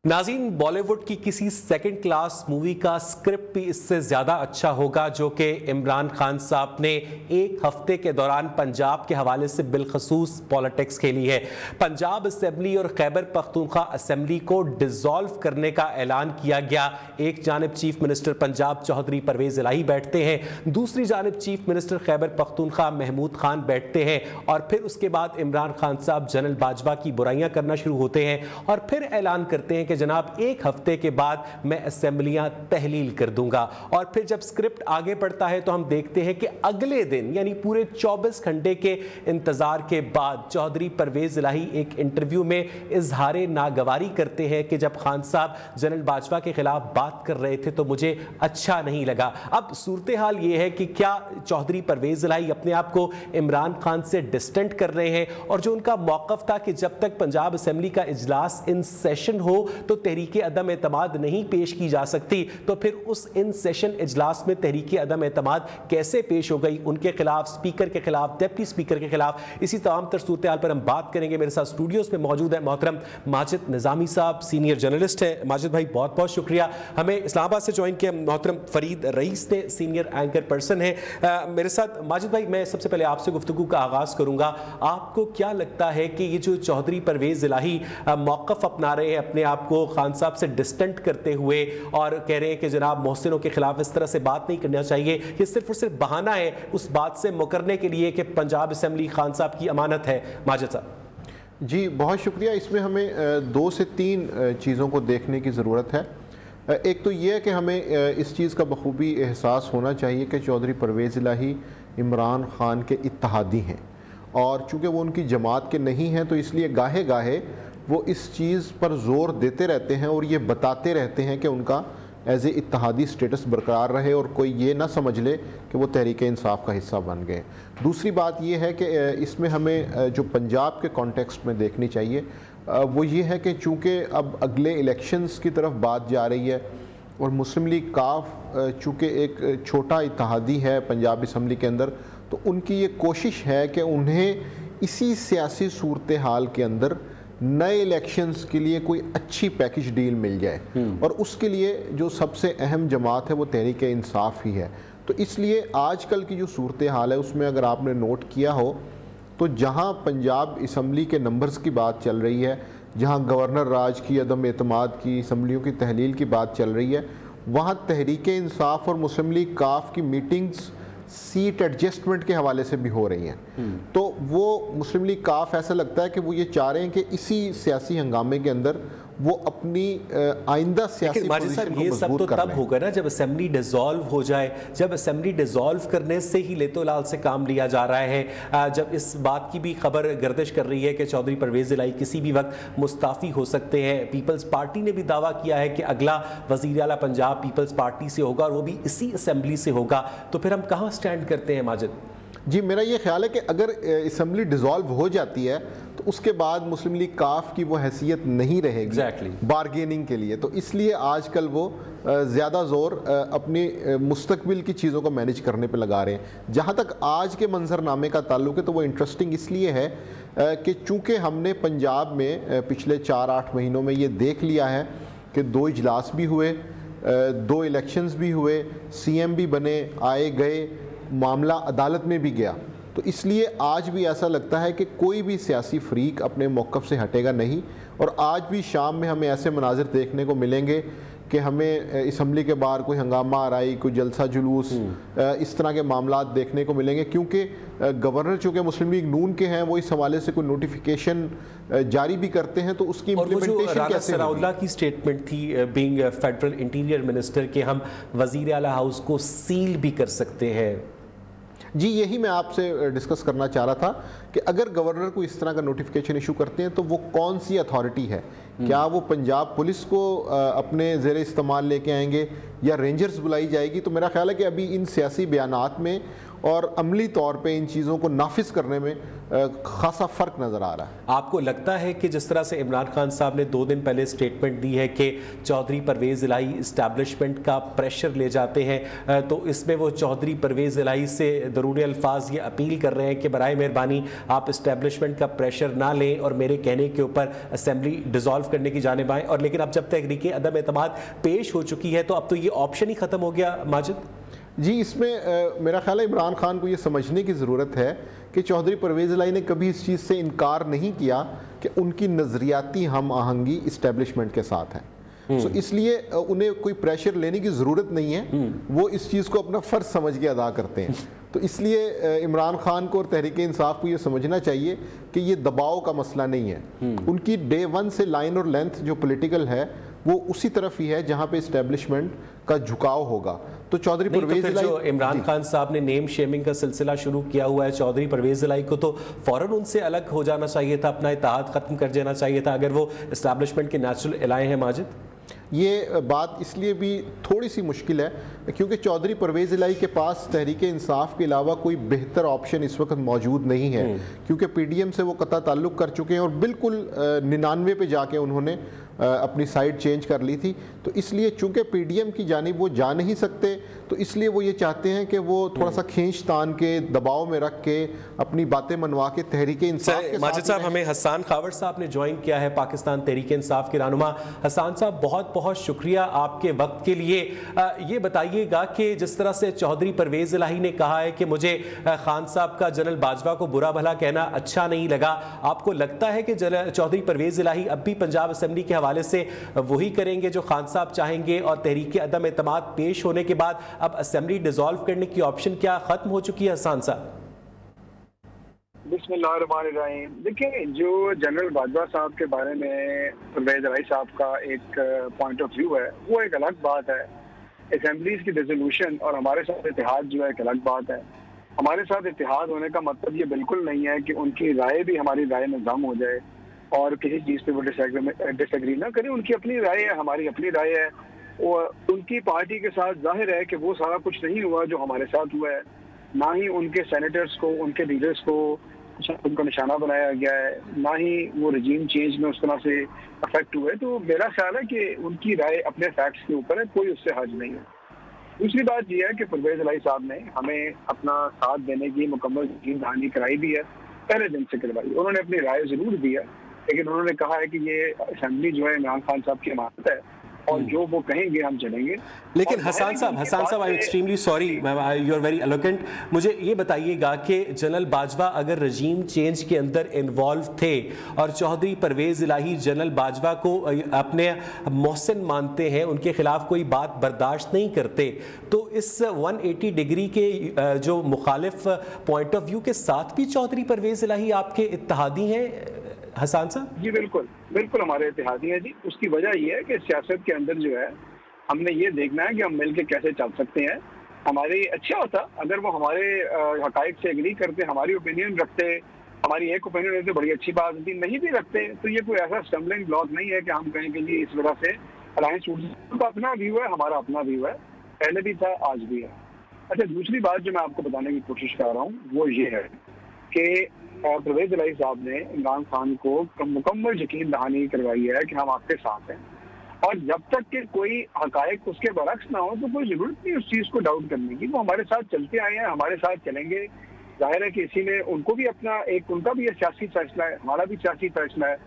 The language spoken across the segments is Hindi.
नाज़रीन, बॉलीवुड की किसी सेकंड क्लास मूवी का स्क्रिप्ट भी इससे ज़्यादा अच्छा होगा जो कि इमरान खान साहब ने एक हफ्ते के दौरान पंजाब के हवाले से बिलखसूस पॉलिटिक्स खेली है। पंजाब असेंबली और खैबर पख्तूनख्वा असेंबली को डिसॉल्व करने का ऐलान किया गया। एक जानिब चीफ मिनिस्टर पंजाब चौधरी परवेज़ इलाही बैठते हैं, दूसरी जानिब चीफ मिनिस्टर खैबर पख्तूनख्वा महमूद खान बैठते हैं और फिर उसके बाद इमरान खान साहब जनरल बाजवा की बुराइयां करना शुरू होते हैं और फिर ऐलान करते हैं कि जनाब एक हफ्ते के बाद मैं असेंबलियां तहलील कर दूंगा। और फिर जब स्क्रिप्ट आगे बढ़ता है तो हम देखते हैं कि अगले दिन यानी पूरे 24 घंटे के इंतजार के बाद चौधरी परवेज इलाही एक इंटरव्यू में इजहारे नागवारी करते हैं कि जब खान साहब जनरल बाजवा के खिलाफ बात कर रहे थे तो मुझे अच्छा नहीं लगा। अब सूरत हाल यह है कि क्या चौधरी परवेज इलाही अपने आप को इमरान खान से डिस्टेंट कर रहे हैं और जो उनका मौकफ था कि जब तक पंजाब असेंबली का इजलास इन सेशन हो तो तहरीके अदम एतमाद नहीं पेश की जा सकती, तो फिर उस इन सेशन इजलास में तहरीके अदम एतमाद कैसे पेश हो गई, उनके खिलाफ, स्पीकर के खिलाफ, डिप्टी स्पीकर के खिलाफ। इसी तमाम तर सूरत हाल पर हम बात करेंगे। मेरे साथ स्टूडियोज में मौजूद है मोहतरम माजिद निज़ामी साहब, सीनियर जर्नलिस्ट है। माजिद भाई बहुत बहुत शुक्रिया, हमें इस्लामाबाद से ज्वाइन किया। मोहतरम फरीद रईस ने, सीनियर एंकर पर्सन है मेरे साथ। माजिद भाई, मैं सबसे पहले आपसे गुफ्तगू का आगाज़ करूंगा। आपको क्या लगता है कि ये जो चौधरी परवेज इलाही मौक़िफ़ अपना रहे हैं, अपने आप को खान साहब से डिस्टेंट करते हुए और कह रहे हैं कि जनाब मोहसिनों के खिलाफ इस तरह से बात नहीं करना चाहिए, ये सिर्फ और सिर्फ बहाना है उस बात से मुकरने के लिए कि पंजाब असेंबली खान साहब की अमानत है? माजिद साहब जी बहुत शुक्रिया। इसमें हमें 2 से 3 चीज़ों को देखने की ज़रूरत है। एक तो ये है कि हमें इस चीज़ का बखूबी एहसास होना चाहिए कि चौधरी परवेज़ इलाही इमरान खान के इत्तेहादी हैं और चूँकि वो उनकी जमात के नहीं हैं तो इसलिए गाहे गाहे वो इस चीज़ पर ज़ोर देते रहते हैं और ये बताते रहते हैं कि उनका एज ए इत्तेहादी स्टेटस बरकरार रहे और कोई ये ना समझ ले कि वो तहरीक इंसाफ का हिस्सा बन गए। दूसरी बात ये है कि इसमें हमें जो पंजाब के कॉन्टेक्स्ट में देखनी चाहिए वो ये है कि चूँकि अब अगले इलेक्शंस की तरफ बात जा रही है और मुस्लिम लीग काफ चूँकि एक छोटा इत्तेहादी है पंजाब असम्बली के अंदर, तो उनकी ये कोशिश है कि उन्हें इसी सियासी सूरत हाल के अंदर नए इलेक्शंस के लिए कोई अच्छी पैकेज डील मिल जाए और उसके लिए जो सबसे अहम जमात है वो तहरीक इंसाफ ही है। तो इसलिए आजकल की जो सूरत हाल है उसमें अगर आपने नोट किया हो तो जहां पंजाब असम्बली के नंबर्स की बात चल रही है, जहां गवर्नर राज की अदम एतमाद की असम्बलियों की तहलील की बात चल रही है, वहां तहरीक इंसाफ और मुस्लिम लीग काफ की मीटिंग्स सीट एडजस्टमेंट के हवाले से भी हो रही हैं। तो वो मुस्लिम लीग काफ ऐसा लगता है कि वो ये चाह रहे हैं कि इसी सियासी हंगामे के अंदर वो अपनी आइंदा सियासी पोजीशन को ये सब तो तब होगा ना जब असेंबली डिसॉल्व हो जाए। जब असेंबली डिसॉल्व करने से ही लेतो लाल से काम लिया जा रहा है। जब इस बात की भी खबर गर्दिश कर रही है कि चौधरी परवेज इलाही किसी भी वक्त मुस्ताफ़ी हो सकते हैं। पीपल्स पार्टी ने भी दावा किया है कि अगला वज़ीर आला पंजाब पीपल्स पार्टी से होगा और वो भी इसी असेंबली से होगा। तो फिर हम कहाँ स्टैंड करते हैं माजिद? जी मेरा ये ख्याल है कि अगर असम्बली डिसॉल्व हो जाती है तो उसके बाद मुस्लिम लीग काफ की वो हैसियत नहीं रहेगी बारगेनिंग के लिए। तो इसलिए आजकल वो ज़्यादा ज़ोर अपनी मुस्तकबिल की चीज़ों को मैनेज करने पे लगा रहे हैं। जहाँ तक आज के मंजरनामे का ताल्लुक है तो वो इंटरेस्टिंग इसलिए है कि चूँकि हमने पंजाब में पिछले 4-8 महीनों में ये देख लिया है कि 2 इजलास भी हुए, 2 इलेक्शंस भी हुए, CM भी बने, आए गए, मामला अदालत में भी गया। तो इसलिए आज भी ऐसा लगता है कि कोई भी सियासी फ्रीक अपने मौक़िफ़ से हटेगा नहीं और आज भी शाम में हमें ऐसे मनाजिर देखने को मिलेंगे कि हमें असम्बली के बाहर कोई हंगामा आराई, कोई जलसा जुलूस, इस तरह के मामला देखने को मिलेंगे क्योंकि गवर्नर चूँकि मुस्लिम लीग नून के हैं वो इस हवाले से कोई नोटिफिकेशन जारी भी करते हैं तो उसकी इम्प्लीमेंटेशन कैसे राना की स्टेटमेंट थी बीइंग फेडरल इंटीरियर मिनिस्टर कि हम वज़ीर आला हाउस को सील भी कर सकते हैं। जी यही मैं आपसे डिस्कस करना चाह रहा था कि अगर गवर्नर को इस तरह का नोटिफिकेशन इशू करते हैं तो वो कौन सी अथॉरिटी है? क्या वो पंजाब पुलिस को अपने ज़ेर इस्तेमाल लेके आएंगे या रेंजर्स बुलाई जाएगी? तो मेरा ख्याल है कि अभी इन सियासी बयानात में और अमली तौर पे इन चीज़ों को नाफिज करने में खासा फ़र्क नज़र आ रहा है। आपको लगता है कि जिस तरह से इमरान खान साहब ने 2 दिन पहले स्टेटमेंट दी है कि चौधरी परवेज़ इलाही इस्टेब्लिशमेंट का प्रेशर ले जाते हैं, तो इसमें वो चौधरी परवेज़ इलाही से दरूनी अल्फाज ये अपील कर रहे हैं कि बराए मेहरबानी आप इस्टेब्लिशमेंट का प्रेशर ना लें और मेरे कहने के ऊपर असेंबली डिसॉल्व करने की जानिब आएँ? और लेकिन अब जब तहरीक अदम एतमाद पेश हो चुकी है तो अब तो ये ऑप्शन ही ख़त्म हो गया माजिद। जी, इसमें मेरा ख्याल है इमरान खान को ये समझने की ज़रूरत है कि चौधरी परवेज़ इलाही ने कभी इस चीज़ से इनकार नहीं किया कि उनकी नज़रियाती हम आहंगी इस्टेब्लिशमेंट के साथ है। सो इसलिए उन्हें कोई प्रेशर लेने की ज़रूरत नहीं है, वो इस चीज़ को अपना फ़र्ज समझ के अदा करते हैं। तो इसलिए इमरान खान को और तहरीक इंसाफ को ये समझना चाहिए कि ये दबाव का मसला नहीं है। उनकी डे 1 से लाइन और लेंथ जो पॉलिटिकल है वो उसी तरफ ही है जहाँ पे इस्टेब्लिशमेंट का झुकाव होगा। तो चौधरी परवेज़ इलाही, जो इमरान खान साहब ने नेम शेमिंग का सिलसिला शुरू किया हुआ है चौधरी परवेज़ इलाही को, तो फौरन उनसे अलग हो जाना चाहिए था, अपना इत्तेहाद ख़त्म कर देना चाहिए था अगर वो इस्टेब्लिशमेंट के नेचुरल एलाय हैं माजिद। ये बात इसलिए भी थोड़ी सी मुश्किल है क्योंकि चौधरी परवेज़ इलाही के पास तहरीक इंसाफ के अलावा कोई बेहतर ऑप्शन इस वक्त मौजूद नहीं है, क्योंकि पीडीएम से वो कतई ताल्लुक़ कर चुके हैं और बिल्कुल 99 पे जाके उन्होंने अपनी साइड चेंज कर ली थी। तो इसलिए चूंकि पीडीएम की जानिब वो जा नहीं सकते, तो इसलिए वो ये चाहते हैं कि वो थोड़ा सा खींच तान के दबाव में रख के अपनी बातें मनवा के तहरीक इंसाफ के माजिद साहब, हमें हसन खावर साहब ने ज्वाइन किया है, पाकिस्तान तहरीक इंसाफ के रहनुमा। हसन साहब, बहुत बहुत शुक्रिया आपके वक्त के लिए। ये बताइएगा कि जिस तरह से चौधरी परवेज़ इलाही ने कहा है कि मुझे खान साहब का जनरल बाजवा को बुरा भला कहना अच्छा नहीं लगा, आपको लगता है कि चौधरी परवेज़ इलाही अब भी पंजाब असेंबली के हवाले से वही करेंगे जो खान साहब चाहेंगे और तहरीक अदम एतमाद पेश होने के बाद अब असेंबली डिसॉल्व करने की ऑप्शन क्या खत्म हो चुकी है? हसन साहब, बिस्मिल्लाहिर्रहमानिर्रहीम। देखिए, जो जनरल बाजवा साहब के बारे में परवेज़ इलाही साहब का एक पॉइंट ऑफ व्यू है वो एक अलग बात है। असेंबलीज की रेजोल्यूशन और हमारे साथ इत्तेहाद जो है एक अलग बात है। हमारे साथ इत्तेहाद होने का मतलब ये बिल्कुल नहीं है कि उनकी राय भी हमारी राय में जम हो जाए और किसी चीज़ पे वो डिसएग्री ना करें। उनकी अपनी राय है, हमारी अपनी राय है, और उनकी पार्टी के साथ जाहिर है कि वो सारा कुछ नहीं हुआ जो हमारे साथ हुआ है। ना ही उनके सेनेटर्स को, उनके लीडर्स को उनको निशाना बनाया गया है, ना ही वो रजीम चेंज में उस तरह से अफेक्ट हुए। तो मेरा ख्याल है कि उनकी राय अपने फैक्ट्स के ऊपर है, कोई उससे हर्ज नहीं है। दूसरी बात यह है कि परवेज़ इलाही साहब ने हमें अपना साथ देने की मुकम्मल यकीन दहानी कराई भी है, पहले दिन से करवाई। उन्होंने अपनी राय जरूर दी है, लेकिन उन्होंने कहा है कि ये असेंबली जो है इमरान खान साहब की अमानत है और जो वो कहेंगे हम चलेंगे। लेकिन Hasan sahab I am extremely sorry, you are very eloquent. मुझे ये बताइएगा कि जनरल बाजवा अगर रजीम चेंज के अंदर इन्वॉल्व थे और चौधरी परवेज़ इलाही जनरल बाजवा को अपने मोहसिन मानते हैं, उनके खिलाफ कोई बात बर्दाश्त नहीं करते, तो इस 180 डिग्री के जो मुखालिफ पॉइंट ऑफ व्यू के साथ भी चौधरी परवेज़ इलाही आपके इत्तेहादी हैं हसन साहब? जी बिल्कुल बिल्कुल, हमारे इत्तेहादी है जी। उसकी वजह यह है कि सियासत के अंदर जो है हमने ये देखना है कि हम मिलके कैसे चल सकते हैं। हमारे अच्छा होता अगर वो हमारे हकायक से एग्री करते, हमारी ओपिनियन रखते, हमारी एक ओपिनियन रहती, बड़ी अच्छी बात होती। नहीं भी रखते तो ये कोई ऐसा स्टम्बलिंग ब्लॉक नहीं है कि हम कहें कि जी इस वजह से अलायंस उनका अपना व्यू है, हमारा अपना व्यू है, पहले भी था आज भी है। अच्छा, दूसरी बात जो मैं आपको बताने की कोशिश कर रहा हूँ वो ये है कि परवेज़ इलाही साहब ने इमरान खान को मुकम्मल यकीन दहानी करवाई है कि हम आपके साथ हैं, और जब तक कि कोई हकायक उसके बरक्स ना हो तो कोई जरूरत नहीं उस चीज़ को डाउट करने की। वो हमारे साथ चलते आए हैं, हमारे साथ चलेंगे। जाहिर है कि इसी में उनको भी अपना एक, उनका भी ये सियासी फैसला है, हमारा भी सियासी फैसला है,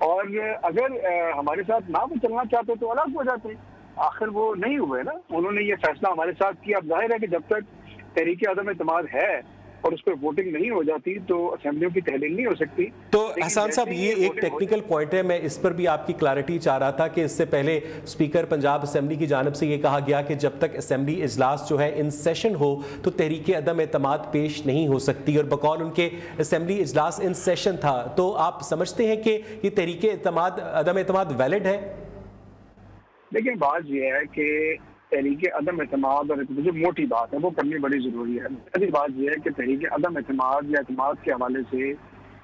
और अगर हमारे साथ ना वो चलना चाहते तो अलग हो जाते। आखिर वो नहीं हुए ना, उन्होंने ये फैसला हमारे साथ किया। अब जाहिर है कि जब तक तहरीक अदम एतमाद है और उस पर वोटिंग नहीं हो जाती तो असेंबलियों की तहलील नहीं हो सकती। तो हसन साहब, ये एक टेक्निकल पॉइंट है, मैं इस पर भी आपकी क्लैरिटी चाह रहा था कि इससे पहले स्पीकर पंजाब असेंबली की जानिब से ये कहा गया कि जब तक असेंबली इजलास जो है इन सेशन हो तो तहरीक अदम एतमाद पेश नहीं हो सकती, और बकौल उनके असेंबली इजलास इन सेशन था। तो आप समझते हैं कि ये तहरीक अदम एतमाद वैलिड है? लेकिन बात यह है कि तहरीक अदम एतमाद, और जो मोटी बात है वो करनी बड़ी ज़रूरी है। पहली बात यह है कि तहरीक अदम एतमाद या एतमाद के हवाले से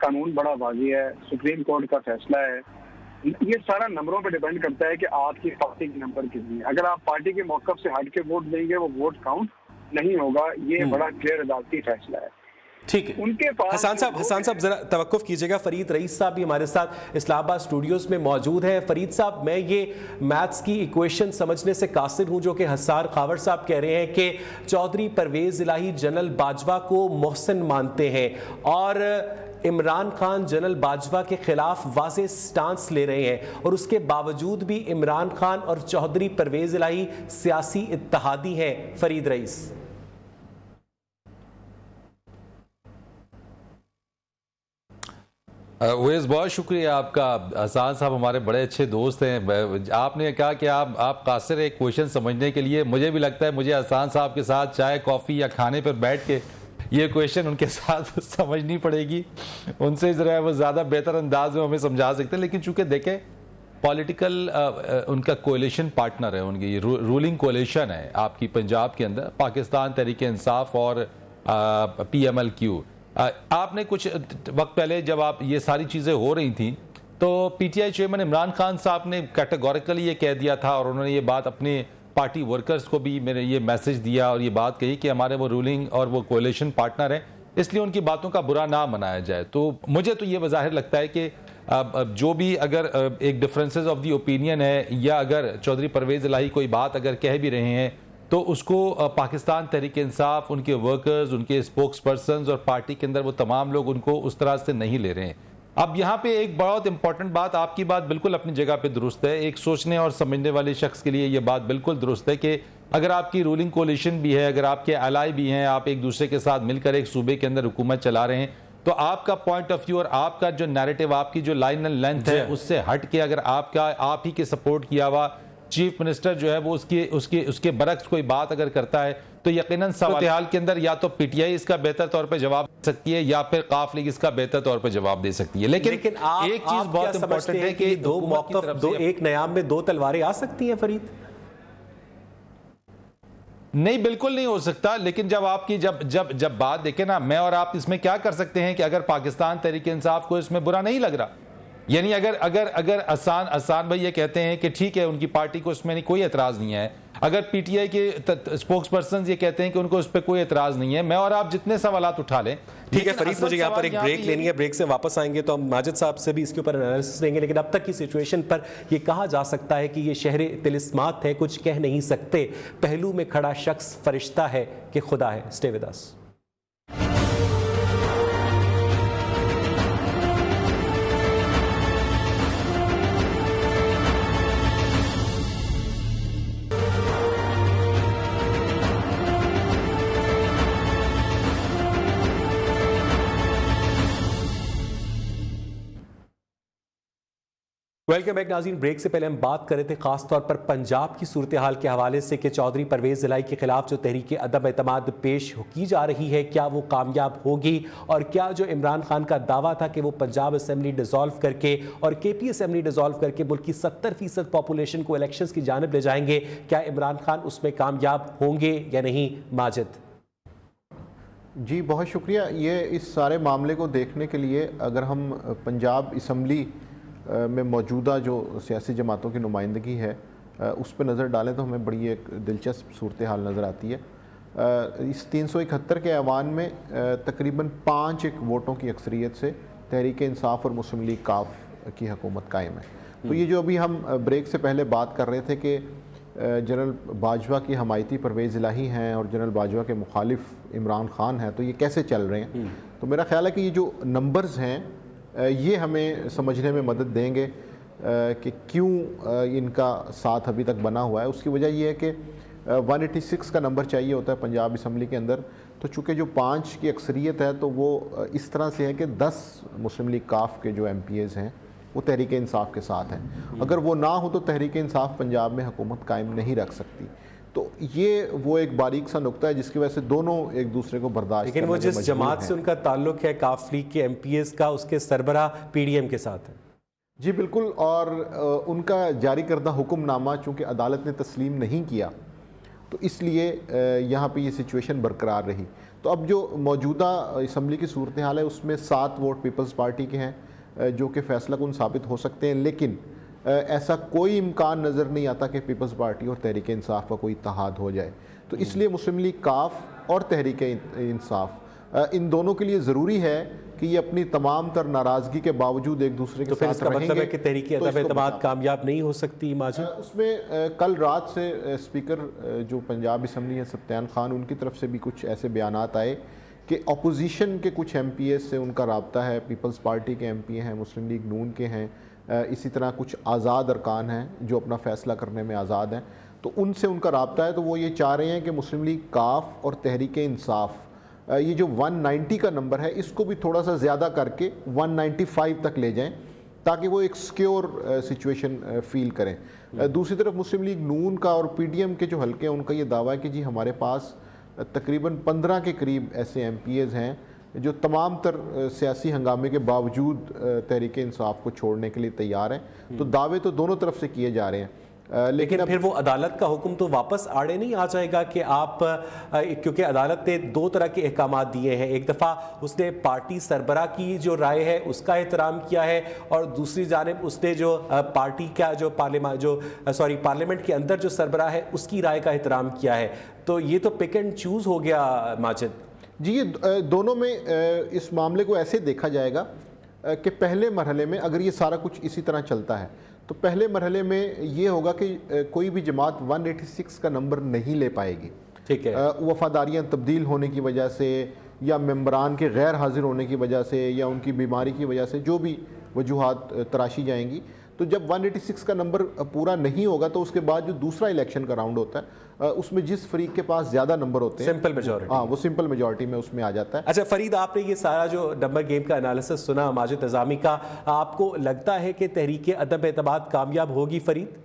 कानून बड़ा वाज़ेह है, सुप्रीम कोर्ट का फैसला है। ये सारा नंबरों पर डिपेंड करता है कि आपकी पार्टी के नंबर कितनी है। अगर आप पार्टी के मौक़िफ़ से हट के वोट देंगे वो वोट काउंट नहीं होगा, ये बड़ा क्लियर अदालती फैसला है। ठीक है उनके पास हसन साहब जरा तवक्कुफ कीजिएगा। फरीद रईस साहब भी हमारे साथ इस्लामाबाद स्टूडियोज में मौजूद हैं। फरीद साहब, मैं ये मैथ्स की इक्वेशन समझने से कासिर हूं जो कि हसार खावर साहब कह रहे हैं कि चौधरी परवेज इलाही जनरल बाजवा को मोहसिन मानते हैं और इमरान खान जनरल बाजवा के खिलाफ वाज़ेह स्टांस ले रहे हैं, और उसके बावजूद भी इमरान खान और चौधरी परवेज इलाही सियासी इत्तेहादी हैं। फरीद रईस। वेज़ बहुत शुक्रिया आपका। हसन साहब हमारे बड़े अच्छे दोस्त हैं। आपने कहा कि आप कासिर एक क्वेश्चन समझने के लिए, मुझे भी लगता है मुझे हसन साहब के साथ चाय कॉफ़ी या खाने पर बैठ के ये क्वेश्चन उनके साथ समझनी पड़ेगी। उनसे ज़रा वो ज़्यादा बेहतर अंदाज में हमें समझा सकते हैं। लेकिन चूँकि देखें पॉलिटिकल उनका कोalition पार्टनर है, उनकी रूलिंग कोalition है आपकी पंजाब के अंदर, पाकिस्तान तहरीक इंसाफ और PMLQ। आपने कुछ वक्त पहले जब आप ये सारी चीज़ें हो रही थी तो PTI चेयरमैन इमरान खान साहब ने कैटेगोरिकली ये कह दिया था, और उन्होंने ये बात अपने पार्टी वर्कर्स को भी मैंने ये मैसेज दिया और ये बात कही कि हमारे वो रूलिंग और वो कोalition पार्टनर हैं, इसलिए उनकी बातों का बुरा ना मनाया जाए। तो मुझे तो ये बज़ाहिर लगता है कि जो भी अगर एक डिफरेंसेस ऑफ दी ओपिनियन है, या अगर चौधरी परवेज़ इलाही कोई बात अगर कह भी रहे हैं तो उसको पाकिस्तान तहरीक इंसाफ, उनके वर्कर्स, उनके स्पोक्स पर्सनस और पार्टी के अंदर वो तमाम लोग उनको उस तरह से नहीं ले रहे हैं। अब यहाँ पे एक बहुत इंपॉर्टेंट बात, आपकी बात बिल्कुल अपनी जगह पे दुरुस्त है, एक सोचने और समझने वाले शख्स के लिए ये बात बिल्कुल दुरुस्त है कि अगर आपकी रूलिंग कोalition भी है, अगर आपके अलाई भी हैं, आप एक दूसरे के साथ मिलकर एक सूबे के अंदर हुकूमत चला रहे हैं, तो आपका पॉइंट ऑफ व्यू और आपका जो नैरेटिव, आपकी जो लाइन एंड लेंथ है, उससे हट के अगर आप ही के सपोर्ट किया हुआ चीफ मिनिस्टर जो है वो उसके बरक्स कोई बात अगर करता है तो यकीनन सवाल के अंदर या तो PTI इसका बेहतर तौर पे जवाब दे सकती है या फिर काफ लीग इसका बेहतर तौर पे जवाब दे सकती है। लेकिन एक चीज बहुत इंपॉर्टेंट है कि दो मौक़िफ़, एक नयाम में दो तलवारें आ सकती हैं फरीद? नहीं, बिल्कुल नहीं हो सकता। लेकिन जब आपकी जब बात देखें ना, मैं और आप इसमें क्या कर सकते हैं कि अगर पाकिस्तान तहरीक इंसाफ को इसमें बुरा नहीं लग रहा, यानी अगर असान भाई ये कहते हैं कि ठीक है उनकी पार्टी को इसमें कोई एतराज़ नहीं है, अगर PTI के स्पोक्स पर्सन ये कहते हैं कि उनको इस पर कोई एतराज़ नहीं है, मैं और आप जितने सवालात उठा लें। ठीक है फरीद, मुझे यहाँ पर एक ब्रेक लेनी है, ब्रेक से वापस आएंगे तो हम माजिद साहब से भी इसके ऊपर एनालिसिस लेंगे। लेकिन अब तक की सिचुएशन पर यह कहा जा सकता है कि ये शहर तिलिस्मात है, कुछ कह नहीं सकते, पहलू में खड़ा शख्स फरिश्ता है कि खुदा है। Stay with us. Welcome back नाज़रीन। ब्रेक से पहले हम बात कर रहे थे खास तौर पर पंजाब की सूरत हाल के हवाले से कि चौधरी परवेज़ इलाही के खिलाफ जो तहरीक अदम एतमाद पेश की जा रही है, क्या वो कामयाब होगी, और क्या जो इमरान खान का दावा था कि वो पंजाब असम्बली डिज़ोल्व करके और KP असम्बली डिज़ोल्व करके मुल्क की 70% पॉपुलेशन को इलेक्शंस की जानिब ले जाएंगे, क्या इमरान खान उसमें कामयाब होंगे या नहीं? माजिद जी बहुत शुक्रिया। ये इस सारे मामले को देखने के लिए अगर हम पंजाब असम्बली में मौजूदा जो सियासी जमातों की नुमाइंदगी है उस पर नज़र डालें तो हमें बड़ी एक दिलचस्प सूरत हाल नज़र आती है। इस 371 के ऐवान में तकरीबन 5 वोटों की अक्सरियत से तहरीक इंसाफ और मुस्लिम लीग काफ की हुकूमत कायम है। तो ये जो अभी हम ब्रेक से पहले बात कर रहे थे कि जनरल बाजवा की हमायती परवेज़ इलाही हैं और जनरल बाजवा के मुखालिफ इमरान खान हैं, तो ये कैसे चल रहे हैं? तो मेरा ख्याल है कि ये जो नंबर्स हैं ये हमें समझने में मदद देंगे कि क्यों इनका साथ अभी तक बना हुआ है। उसकी वजह यह है कि 186 का नंबर चाहिए होता है पंजाब असम्बली के अंदर, तो चूँकि जो 5 की अक्सरियत है तो वो इस तरह से है कि 10 मुस्लिम लीग काफ के जो MPAs हैं वो तहरीक इंसाफ के साथ हैं। अगर वो ना हो तो तहरीक इंसाफ पंजाब में हुकूमत कायम नहीं रख सकती। तो ये वो एक बारीक सा नुक्ता है जिसकी वजह से दोनों एक दूसरे को बर्दाश्त, लेकिन वो जिस जमात से उनका ताल्लुक है काफ लीग के MPAs का, उसके सरबराह PDM के साथ है। जी बिल्कुल, और उनका जारी करदा हुक्मनामा चूँकि अदालत ने तस्लीम नहीं किया तो इसलिए यहाँ पे ये सिचुएशन बरकरार रही। तो अब जो मौजूदा असम्बली की सूरत हाल है उसमें 7 वोट पीपल्स पार्टी के हैं जो कि फैसला कुन साबित हो सकते हैं, लेकिन ऐसा कोई इम्कान नज़र नहीं आता कि पीपल्स पार्टी और तहरीक इंसाफ का कोई इत्तेहाद हो जाए। तो इसलिए मुस्लिम लीग काफ और तहरीक इंसाफ इन दोनों के लिए ज़रूरी है कि ये अपनी तमाम तर नाराज़गी के बावजूद एक दूसरे के तो फिर साथ इसका मतलब है कि तहरीक तो अदम इसको एतमाद कामयाब नहीं हो सकती माजिद? उसमें कल रात से स्पीकर जो पंजाब असम्बली है सत्यान खान, उनकी तरफ से भी कुछ ऐसे बयानात आए कि अपोजिशन के कुछ MPs से उनका राब्ता है, पीपल्स पार्टी के MP हैं, मुस्लिम लीग नून के हैं, इसी तरह कुछ आज़ाद अरकान हैं जो अपना फ़ैसला करने में आज़ाद हैं, तो उनसे उनका राब्ता है। तो वो ये चाह रहे हैं कि मुस्लिम लीग काफ और तहरीक इंसाफ ये जो 190 का नंबर है इसको भी थोड़ा सा ज़्यादा करके 195 तक ले जाएं ताकि वो एक सिक्योर सिचुएशन फील करें। दूसरी तरफ मुस्लिम लीग नून का और PDM के जो हल्के हैं उनका ये दावा है कि जी हमारे पास तकरीबन 15 के करीब ऐसे MPs हैं जो तमाम तर सियासी हंगामे के बावजूद तहरीक इंसाफ को छोड़ने के लिए तैयार हैं। तो दावे तो दोनों तरफ से किए जा रहे हैं, लेकिन फिर वो अदालत का हुक्म तो वापस आड़े नहीं आ जाएगा कि आप, क्योंकि अदालत ने दो तरह के अहकाम दिए हैं। एक दफ़ा उसने पार्टी सरबराह की जो राय है उसका एहतराम किया है, और दूसरी जानिब उसने जो पार्टी का जो पार्लियामेंट के अंदर जो सरबराह है उसकी राय का एहतराम किया है। तो ये तो पिक एंड चूज़ हो गया माजिद जी। ये दोनों में इस मामले को ऐसे देखा जाएगा कि पहले मरहले में अगर ये सारा कुछ इसी तरह चलता है तो पहले मरहले में ये होगा कि कोई भी जमात 186 का नंबर नहीं ले पाएगी। ठीक है, वफादारियाँ तब्दील होने की वजह से या मेंबरान के गैर हाजिर होने की वजह से या उनकी बीमारी की वजह से जो भी वजूहात तराशी जाएंगी, तो जब 186 का नंबर पूरा नहीं होगा तो उसके बाद जो दूसरा इलेक्शन का राउंड होता है उसमें जिस फरीक के पास ज़्यादा नंबर होते हैं, सिंपल मेजॉरिटी, हाँ वो सिंपल मेजॉरिटी में उसमें आ जाता है। अच्छा फरीद, आपने ये सारा जो नंबर गेम का एनालिसिस सुना माजिद निज़ामी का, आपको लगता है कि तहरीक अदम एतमाद कामयाब होगी फरीद?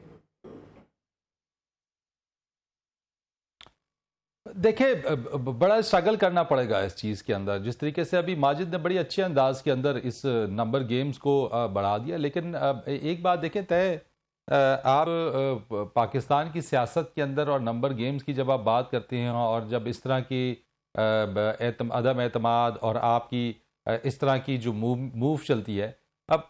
देखिए, बड़ा स्ट्रगल करना पड़ेगा इस चीज़ के अंदर। जिस तरीके से अभी माजिद ने बड़ी अच्छे अंदाज के अंदर इस नंबर गेम्स को बढ़ा दिया, लेकिन एक बात देखें तय, आप पाकिस्तान की सियासत के अंदर और नंबर गेम्स की जब आप बात करते हैं और जब इस तरह की अदम एतमाद और आपकी इस तरह की जो मूव चलती है, अब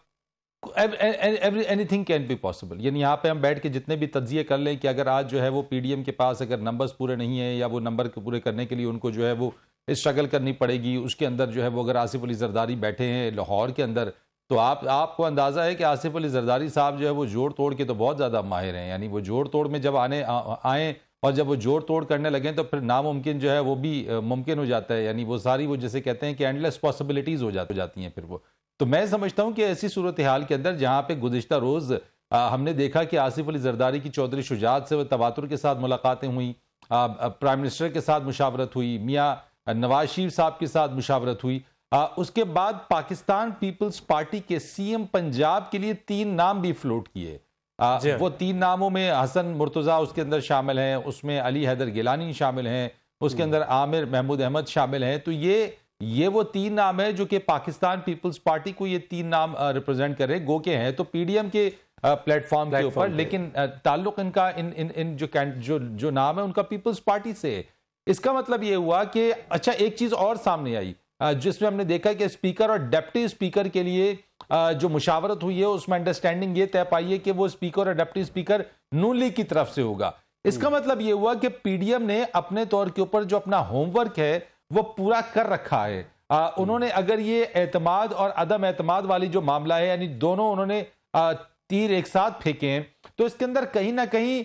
एनीथिंग कैन बी पॉसिबल। यानी यहाँ पे हम बैठ के जितने भी तज्जिए कर लें कि अगर आज जो है वो PDM के पास अगर नंबर्स पूरे नहीं है या वो नंबर पूरे करने के लिए उनको जो है वो स्ट्रगल करनी पड़ेगी, उसके अंदर जो है वो अगर आसिफ अली जरदारी बैठे हैं लाहौर के अंदर, तो आपको अंदाज़ा है कि आसिफ अली जरदारी साहब जो है वो जोड़ तोड़ के तो बहुत ज़्यादा माहिर हैं। यानी वो जोड़ तोड़ में जब आए और जब वो जोड़ तोड़ करने लगे तो फिर नामुमकिन जो है वो भी मुमकिन हो जाता है। यानी वो सारी वो जैसे कहते हैं कि एंडलेस पॉसिबिलिटीज़ हो जाती हैं फिर वो। तो मैं समझता हूँ कि ऐसी सूरत हाल के अंदर जहाँ पे गुज़िश्ता रोज़ हमने देखा कि आसिफ अली जरदारी की चौधरी शुजात से तवातुर के साथ मुलाकातें हुई, प्राइम मिनिस्टर के साथ मुशावरत हुई, मियाँ नवाज शरीफ साहब के साथ मुशावरत हुई, उसके बाद पाकिस्तान पीपल्स पार्टी के CM पंजाब के लिए 3 नाम भी फ्लोट किए। वो 3 नामों में हसन मुर्तज़ा उसके अंदर शामिल हैं, उसमें अली हैदर गिलानी शामिल हैं, उसके अंदर आमिर महमूद अहमद शामिल हैं। तो ये वो 3 नाम है जो कि पाकिस्तान पीपल्स पार्टी को ये 3 नाम रिप्रेजेंट कर रहे हैं, गो के हैं तो PDM के प्लेटफॉर्म के ऊपर, लेकिन ताल्लुक इनका इन जो नाम है उनका पीपल्स पार्टी से है। इसका मतलब ये हुआ कि अच्छा एक चीज और सामने आई जिसमें हमने देखा कि स्पीकर और डिप्टी स्पीकर के लिए जो मुशावरत हुई है उसमें अंडरस्टैंडिंग ये तय पाई है कि वो स्पीकर और डिप्टी स्पीकर नून लीग की तरफ से होगा। इसका मतलब ये हुआ कि PDM ने अपने तौर के ऊपर जो अपना होमवर्क है वो पूरा कर रखा है। उन्होंने अगर ये एतमाद और अदम एतमाद वाली जो मामला है यानी दोनों उन्होंने तीर एक साथ फेंके हैं, तो इसके अंदर कहीं ना कहीं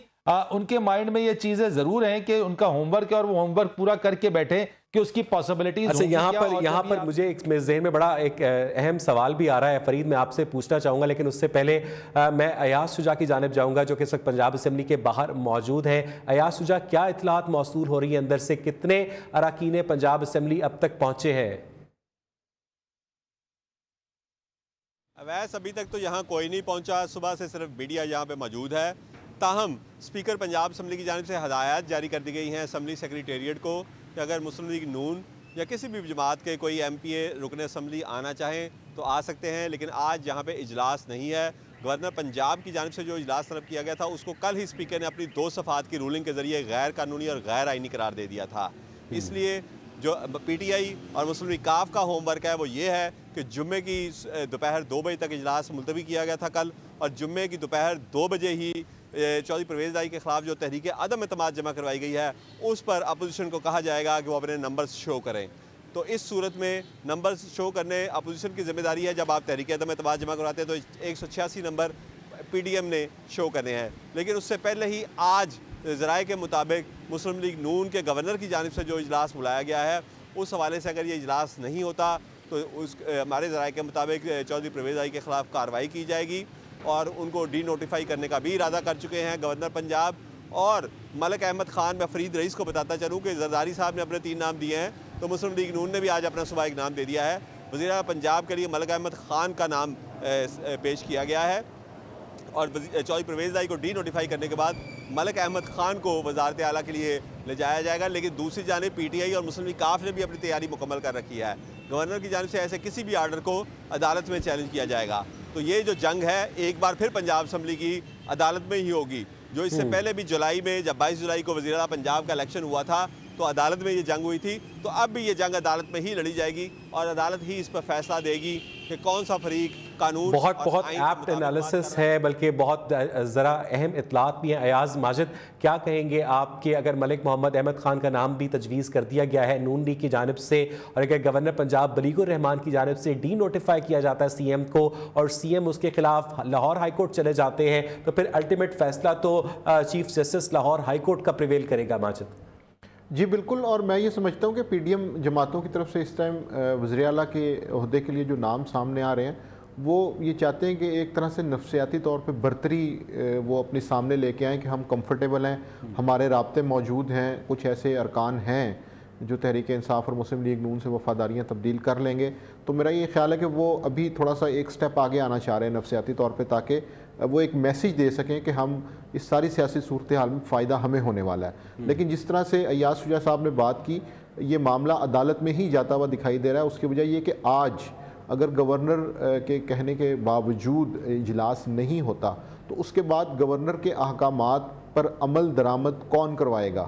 उनके माइंड में ये चीजें जरूर हैं कि उनका होमवर्क है और वो होमवर्क पूरा करके बैठे कि उसकी पॉसिबिलिटीज। अच्छा यहाँ पर मुझे एक जहन में बड़ा एक अहम सवाल भी आ रहा है फरीद, मैं आपसे पूछना चाहूँगा, लेकिन उससे पहले मैं अयाज शुजा की जानिब जाऊँगा जो कि इस वक्त पंजाब असम्बली के बाहर मौजूद है। अयाज शुजा, क्या इतलात मौसूल हो रही है अंदर से, कितने अरकान पंजाब असम्बली अब तक पहुँचे हैं? वैसे अभी तक तो यहाँ कोई नहीं पहुँचा, सुबह से सिर्फ मीडिया यहाँ पे मौजूद है। ताहम स्पीकर पंजाब असम्बली की जानिब से हदायत जारी कर दी गई हैं असम्बली सेक्रेटेरिएट को कि अगर मुस्लिम लीग नून या किसी भी जमात के कोई MPA रुकन असम्बली आना चाहें तो आ सकते हैं, लेकिन आज यहाँ पे इजलास नहीं है। गवर्नर पंजाब की जानिब से जो इजलास तलब किया गया था उसको कल ही स्पीकर ने अपनी 2 सफ़ात की रूलिंग के ज़रिए गैर कानूनी और गैर आइनी करार दे दिया था। इसलिए जो PTI और मुस्लिम लीग काफ का होमवर्क है वो ये है कि जुम्मे की दोपहर 2 बजे तक इजलास मुलतवी किया गया था कल, और जुम्मे की दोपहर 2 बजे ही चौधरी परवेज़ इलाही के ख़िलाफ़ जो तहरीक अदम एतमाद जमा करवाई गई है उस पर अपोजिशन को कहा जाएगा कि वो अपने नंबर्स शो करें। तो इस सूरत में नंबर्स शो करने अपोजिशन की जिम्मेदारी है। जब आप तहरीक अदम एतमाद जमा करवाते हैं तो 186 नंबर PDM ने शो करने हैं, लेकिन उससे पहले ही आज ज़राए के मुताबिक मुस्लिम लीग नून के गवर्नर की जानिब से जो इजलास बुलाया गया है उस हवाले से अगर ये इजलास नहीं होता तो उस हमारे ज़राए के मुताबिक चौधरी परवेज़ इलाही के ख़िलाफ़ कार्रवाई की जाएगी और उनको डी नोटिफाई करने का भी इरादा कर चुके हैं गवर्नर पंजाब। और मलिक अहमद ख़ान, मैं फरीद रईस को बताता चलूँ कि जरदारी साहब ने अपने 3 नाम दिए हैं, तो मुस्लिम लीग नून ने भी आज अपना सुबह एक नाम दे दिया है। वज़ीर आला पंजाब के लिए मलिक अहमद ख़ान का नाम पेश किया गया है और चौधरी परवेज़ इलाही को डी नोटिफाई करने के बाद मलिक अहमद ख़ान को वज़ारत आला के लिए ले जाया जाएगा। लेकिन दूसरी जानिब PTI और मुस्लिम लीग काफ ने भी अपनी तैयारी मुकम्मल कर रखी है। गवर्नर की जानिब से ऐसे किसी भी आर्डर को अदालत में चैलेंज किया जाएगा। तो ये जो जंग है एक बार फिर पंजाब असम्बली की अदालत में ही होगी। जो इससे पहले भी जुलाई में जब 22 जुलाई को वज़ीर आला पंजाब का इलेक्शन हुआ था तो अदालत में ये जंग हुई थी, तो अब भी ये जंग अदालत में ही लड़ी जाएगी और अदालत ही इस पर फैसला देगी कि कौन सा फरीक कानून बहुत एप्ट एनालिसिस है, बल्कि बहुत ज़रा अहम इतलात भी हैं। अयाज माजिद, क्या कहेंगे आप कि अगर मलिक मोहम्मद अहमद ख़ान का नाम भी तजवीज़ कर दिया गया है नून लीग की जानिब से और अगर गवर्नर पंजाब बलीगुर रहमान की जानिब से डी नोटिफाई किया जाता है CM को और CM उसके खिलाफ लाहौर हाई कोर्ट चले जाते हैं, तो फिर अल्टीमेट फैसला तो chief justice Lahore high court का प्रिवेल करेगा? माजिद जी बिल्कुल, और मैं ये समझता हूँ कि PDM जमातों की तरफ से इस टाइम वज़ीर आला के ओहदे के लिए जो नाम सामने आ रहे हैं वो ये चाहते हैं कि एक तरह से नफ्सियाती तौर पे बर्तरी वो अपने सामने लेके आएँ कि हम कंफर्टेबल हैं, हमारे राब्ते मौजूद हैं, कुछ ऐसे अरकान हैं जो तहरीक इंसाफ और मुस्लिम लीग नून से वफ़ादारियाँ तब्दील कर लेंगे। तो मेरा ये ख्याल है कि वो अभी थोड़ा सा एक स्टेप आगे आना चाह रहे हैं नफ्सियाती तौर पे, ताकि वो एक मैसेज दे सकें कि हम इस सारी सियासी सूरत हाल में फ़ायदा हमें होने वाला है। लेकिन जिस तरह से अय्याज शुजा साहब ने बात की, ये मामला अदालत में ही जाता हुआ दिखाई दे रहा है। उसकी वजह ये कि आज अगर गवर्नर के कहने के बावजूद इजलास नहीं होता तो उसके बाद गवर्नर के अहकामात पर अमल दरामद कौन करवाएगा?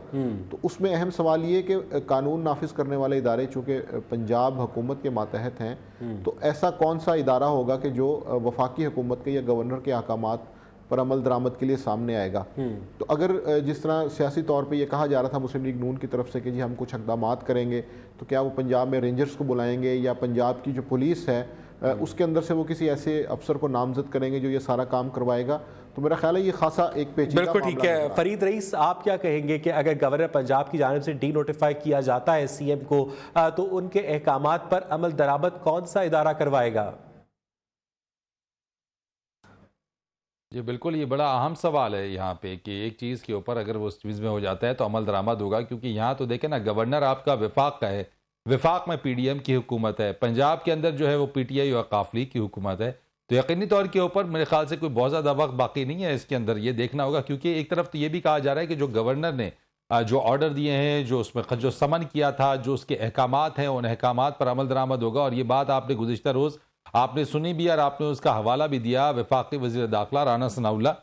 तो उसमें अहम सवाल ये कि कानून नाफिज करने वाले इदारे चूँकि पंजाब हुकूमत के मातहत हैं, तो ऐसा कौन सा इदारा होगा कि जो वफाकी हुकूमत के या गवर्नर के अहकामात पर अमल दरामद के लिए सामने आएगा? तो अगर जिस तरह सियासी तौर पे ये कहा जा रहा था मुस्लिम लीग नून की तरफ से कि जी हम कुछ इक़दामात करेंगे, तो क्या वो पंजाब में रेंजर्स को बुलाएंगे या पंजाब की जो पुलिस है उसके अंदर से वो किसी ऐसे अफसर को नामजद करेंगे जो ये सारा काम करवाएगा? तो मेरा ख्याल है ये खासा एक पेचीदा बिल्कुल ठीक है। फरीद रईस, आप क्या कहेंगे कि अगर गवर्नर पंजाब की जानिब से डी नोटिफाई किया जाता है CM को तो उनके अहकामात पर अमल दरामद कौन सा इदारा करवाएगा? जी बिल्कुल, ये बड़ा अहम सवाल है यहाँ पे कि एक चीज़ के ऊपर अगर वो उस चीज़ में हो जाता है तो अमल दरामद होगा, क्योंकि यहाँ तो देखें ना, गवर्नर आपका विफाक का है, विफाक में PDM की हुकूमत है, पंजाब के अंदर जो है वो PTI और काफ लीग की हुकूमत है। तो यकीनी तौर के ऊपर मेरे ख्याल से कोई बहुत ज़्यादा वक्त बाकी नहीं है इसके अंदर, ये देखना होगा। क्योंकि एक तरफ तो ये भी कहा जा रहा है कि जो गवर्नर ने जो ऑर्डर दिए हैं, जो उसमें जो समन किया था, जो उसके अहकामात हैं, उन अहकामात पर अमल दरामद होगा। और ये बात आपने गुज़िश्ता रोज़ आपने सुनी भी और आपने उसका हवाला भी दिया। वफाकी वज़ीर दाखिला राना सनाउल्लाह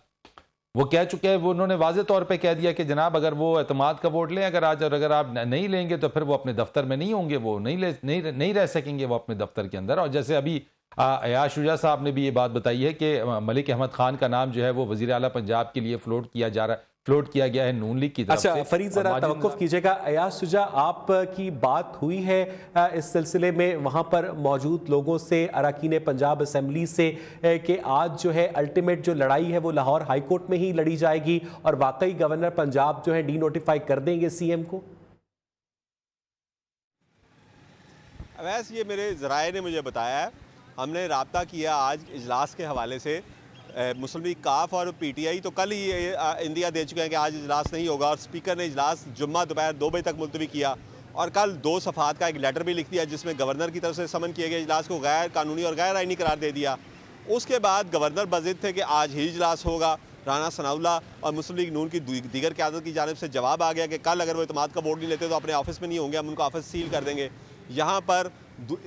वो कह चुके हैं, वो उन्होंने वाज़े तौर पे कह दिया कि जनाब अगर वो एतमाद का वोट लें अगर आज, और अगर आप नहीं लेंगे तो फिर वो अपने दफ्तर में नहीं होंगे, वो नहीं रह सकेंगे वो अपने दफ्तर के अंदर। और जैसे अभी अयाज शुजा साहब ने भी ये बात बताई है कि मलिक अहमद खान का नाम जो है वो वज़ीर आला पंजाब के लिए फ्लोट किया गया है नून लीग की तरफ से। अच्छा फरीद, जरा तवक्कुफ कीजिएगा। अयाज शुजा, आप की बात हुई है इस सिलसिले में वहाँ पर मौजूद लोगों से, अरकान पंजाब असम्बली से, कि आज जो है अल्टीमेट जो लड़ाई है वो लाहौर हाई कोर्ट में ही लड़ी जाएगी और वाकई गवर्नर पंजाब जो है डी नोटिफाई कर देंगे CM को? वैसे ये मेरे ज़राए ने मुझे बताया है, हमने राब्ता किया आज इजलास के हवाले से। मुस्लिम लीग काफ और PTI तो कल ही इंदिया दे चुके हैं कि आज इजलास नहीं होगा और स्पीकर ने इजलास जुम्मा दोपहर 2 बजे तक मुलतवी किया और कल 2 सफ़ात का एक लेटर भी लिख दिया जिसमें गवर्नर की तरफ से समन किए गए इजलास को गैर कानूनी और गैर आइनी करार दे दिया। उसके बाद गवर्नर बज़िद थे कि आज ही इजलास होगा। राना सनाउल्लाह और मुस्लिम लीग नून की दीगर क़यादत की जानिब से जवाब आ गया कि कल अगर वो इत्तेमाद का वोट नहीं लेते तो अपने ऑफिस में नहीं होंगे, हम उनको ऑफिस सील कर देंगे। यहाँ पर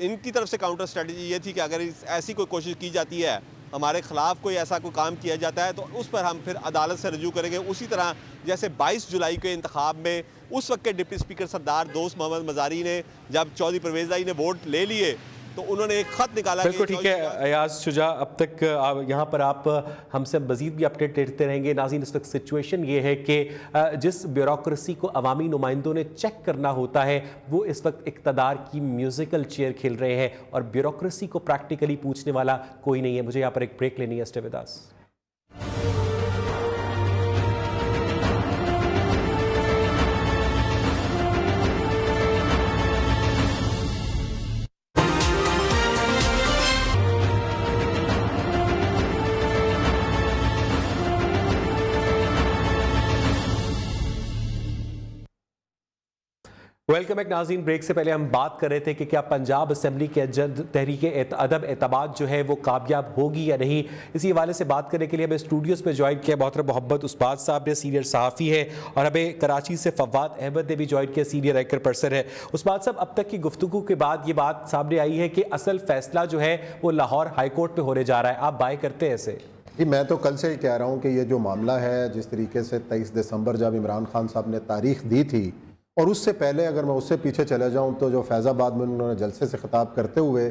इनकी तरफ से काउंटर स्ट्रेटजी ये थी कि अगर ऐसी कोई कोशिश की जाती है, हमारे ख़िलाफ़ कोई ऐसा कोई काम किया जाता है तो उस पर हम फिर अदालत से रजू करेंगे। उसी तरह जैसे 22 जुलाई के इंतखाब में उस वक्त के डिप्टी स्पीकर सरदार दोस्त मोहम्मद मज़ारी ने जब चौधरी परवेज़ इलाही ने वोट ले लिए तो उन्होंने एक खत निकाला। बिल्कुल ठीक है अयाज शुजा, अब तक यहाँ पर आप हमसे मजीद भी अपडेट देते रहेंगे। नाज़रीन, इस वक्त सिचुएशन ये है कि जिस ब्यूरोक्रेसी को अवामी नुमाइंदों ने चेक करना होता है वो इस वक्त इक़्तिदार की म्यूजिकल चेयर खेल रहे हैं और ब्यूरोक्रेसी को प्रैक्टिकली पूछने वाला कोई नहीं है। मुझे यहाँ पर एक ब्रेक लेनी है। Stay with us. Welcome back नाज़रीन। ब्रेक से पहले हम बात कर रहे थे कि क्या पंजाब असेंबली के तहरीक अदब एतमाद जो है वो कामयाब होगी या नहीं। इसी हवाले से बात करने के लिए हमें स्टूडियोज़ में ज्वाइन किया मोहतरम मोहम्मद उस्मान साहब ने, सीनियर सहाफ़ी है, और हमें कराची से फवाद अहमद ने भी ज्वाइन किया, सीनियर एंकर पर्सन है। उस्मान साहब, अब तक की गुफ्तगू के बाद ये बात सामने आई है कि असल फैसला जो है वो लाहौर हाई कोर्ट में होने जा रहा है। आप बाय करते हैं इसे? जी, मैं तो कल से ही कह रहा हूँ कि ये जो मामला है, जिस तरीके से 23 दिसंबर जब इमरान खान साहब ने तारीख दी थी, और उससे पहले अगर मैं उससे पीछे चले जाऊं तो जो फैज़ाबाद में उन्होंने जलसे से खिताब करते हुए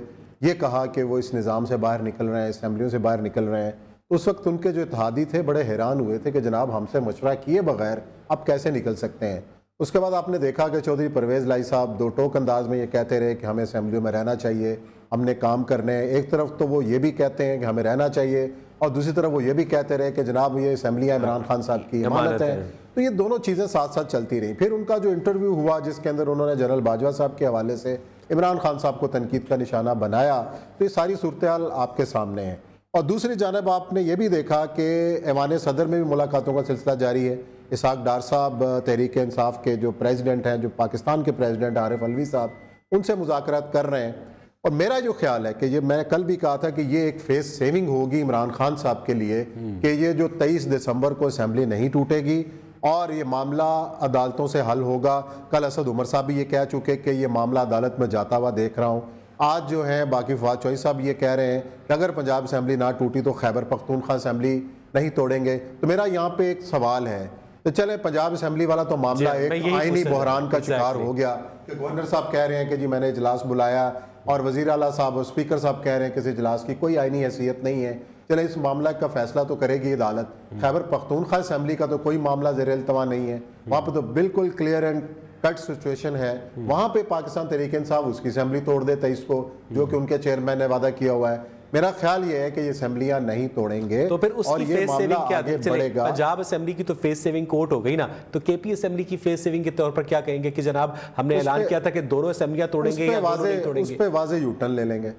ये कहा कि वो इस निज़ाम से बाहर निकल रहे हैं, असम्बलियों से बाहर निकल रहे हैं, उस वक्त उनके जो इत्तेहादी थे बड़े हैरान हुए थे कि जनाब हमसे मशवरा किए बगैर आप कैसे निकल सकते हैं। उसके बाद आपने देखा कि चौधरी परवेज़ लाई साहब दो टोक अंदाज में ये कहते रहे कि हमें असम्बलियों में रहना चाहिए, हमने काम करने हैं। एक तरफ तो वो ये भी कहते हैं कि हमें रहना चाहिए और दूसरी तरफ वो ये भी कहते रहे कि जनाब ये असम्बलियाँ इमरान खान साहब की अमानत है। तो ये दोनों चीज़ें साथ साथ चलती रहीं। फिर उनका जो इंटरव्यू हुआ जिसके अंदर उन्होंने जनरल बाजवा साहब के हवाले से इमरान खान साहब को तनकीद का निशाना बनाया, तो ये सारी सूरत हाल आपके सामने है। और दूसरी जानब आपने ये भी देखा कि ऐवान सदर में भी मुलाकातों का सिलसिला जारी है। इसहाक डार साहब तहरीक इंसाफ के जो प्रेसिडेंट हैं, जो पाकिस्तान के प्रेसिडेंट आरिफ अलवी साहब, उनसे मुज़ाकरात कर रहे हैं। और मेरा जो ख्याल है कि ये मैंने कल भी कहा था कि ये एक फेस सेविंग होगी इमरान खान साहब के लिए कि ये जो 23 दिसंबर को असम्बली नहीं टूटेगी और ये मामला अदालतों से हल होगा। कल असद उमर साहब भी ये कह चुके कि ये मामला अदालत में जाता हुआ देख रहा हूँ। आज जो है बाकी फवाद चौधरी साहब ये कह रहे हैं कि अगर पंजाब असम्बली ना टूटी तो खैबर पख्तूनख्वा असम्बली नहीं तोड़ेंगे। तो मेरा यहाँ पे एक सवाल है, तो चले पंजाब असम्बली वाला तो मामला एक आईनी बहरान का शिकार हो गया कि गवर्नर साहब कह रहे हैं कि जी मैंने इजलास बुलाया और वज़ीर आला साहब और स्पीकर साहब कह रहे हैं कि इस इजलास की कोई आईनी हैसियत नहीं है। चले इस मामला का फैसला तो करेगी अदालत। खैबर पख्तूनख्वा असम्बली का तो कोई मामला ज़ेर इल्तवा नहीं है, वहाँ पर तो बिल्कुल क्लियर एंड कट सिचुएशन है। वहाँ पे पाकिस्तान तहरीक इंसाफ उसकी असम्बली तोड़ दे 23 को, जो कि उनके चेयरमैन ने वादा किया हुआ है। मेरा ख्याल ये है कि ये असेंबलियां नहीं तोड़ेंगे तो फिर उसकी फेस सेविंग क्या बढ़ेगा। पंजाब असेंबली की तो फेस सेविंग कोर्ट हो गई ना, तो केपी असेंबली की फेस सेविंग के तौर पर क्या कहेंगे कि जनाब हमने ऐलान किया था कि दोनों असेंबलियां तोड़ेंगे या दोनों नहीं तोड़ेंगे? उस पे वाज़े यूटर्न ले लेंगे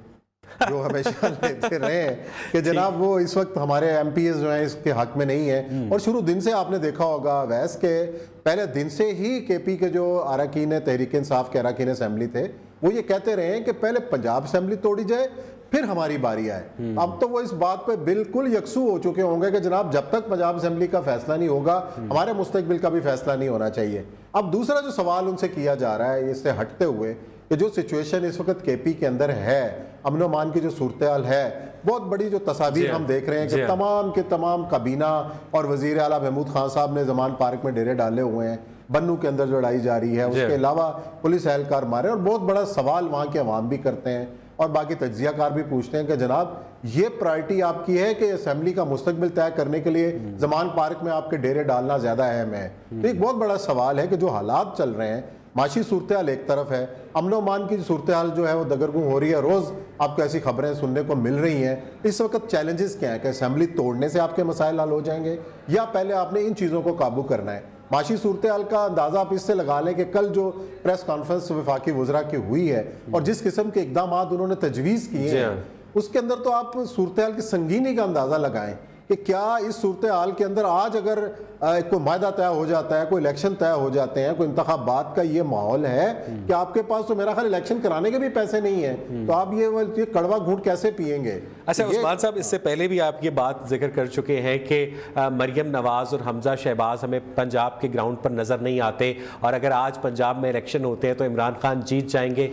जो हमेशा लेते रहे हैं कि जनाब वो इस वक्त हमारे एमपीएस जो हैं इसके हक में नहीं है। और शुरू दिन से आपने देखा होगा वैस के पहले दिन से ही केपी के जो अरकान तहरीक इंसाफ के अरकान असेंबली थे वो ये कहते रहे हैं कि पहले पंजाब असेंबली तोड़ी जाए फिर हमारी बारी आए। अब तो वो इस बात पे बिल्कुल यकसू हो चुके होंगे कि जनाब जब तक पंजाब असेंबली का फैसला नहीं होगा हमारे मुस्तकबिल का भी फैसला नहीं होना चाहिए। अब दूसरा जो सवाल उनसे किया जा रहा है इससे हटते हुए कि जो सिचुएशन इस वक्त केपी के अंदर है, अमन अमान की जो सूरत हाल है, बहुत बड़ी जो तस्वीर हम देख रहे हैं कि तमाम के तमाम काबीना और वजीर आला महमूद खान साहब ने जमान पार्क में डेरे डाले हुए हैं, बन्नू के अंदर जो लड़ाई जारी है, उसके अलावा पुलिस एहलकार मारे। और बहुत बड़ा सवाल वहाँ के अवाम भी करते हैं और बाकी तज्जियाकार भी पूछते हैं कि जनाब ये प्रायोरिटी आपकी है कि असेंबली का मुस्तकबिल तय करने के लिए जमान पार्क में आपके डेरे डालना ज़्यादा अहम है? तो एक बहुत बड़ा सवाल है कि जो हालात चल रहे हैं, माशी सूरत हाल एक तरफ है, अमन अमान की सूरत हाल जो है वो दगरगुं हो रही है, रोज़ आपको ऐसी खबरें सुनने को मिल रही हैं। इस वक्त चैलेंजेस क्या है कि असेंबली तोड़ने से आपके मसाइल हल हो जाएंगे या पहले आपने इन चीज़ों को काबू करना है? माशी सूरत हाल का अंदाज़ा आप इससे लगा लें कि कल जो प्रेस कॉन्फ्रेंस वफाकी वज़रा की हुई है और जिस किस्म के इकदाम उन्होंने तजवीज़ किए हैं उसके अंदर तो आप सूरत हाल की संगीनी का अंदाज़ा लगाएं कि क्या इस सूरत हाल के अंदर आज अगर कोई मायदा तय हो जाता है, कोई इलेक्शन तय हो जाते हैं, कोई इंतखाबात का ये माहौल है कि आपके पास तो मेरा ख्याल इलेक्शन कराने के भी पैसे नहीं है, तो आप ये कड़वा घूंट कैसे पिएंगे? अच्छा उस्मान साहब, इससे पहले भी आप ये बात जिक्र कर चुके हैं कि मरियम नवाज और हमजा शहबाज हमें पंजाब के ग्राउंड पर नजर नहीं आते और अगर आज पंजाब में इलेक्शन होते हैं तो इमरान खान जीत जाएंगे।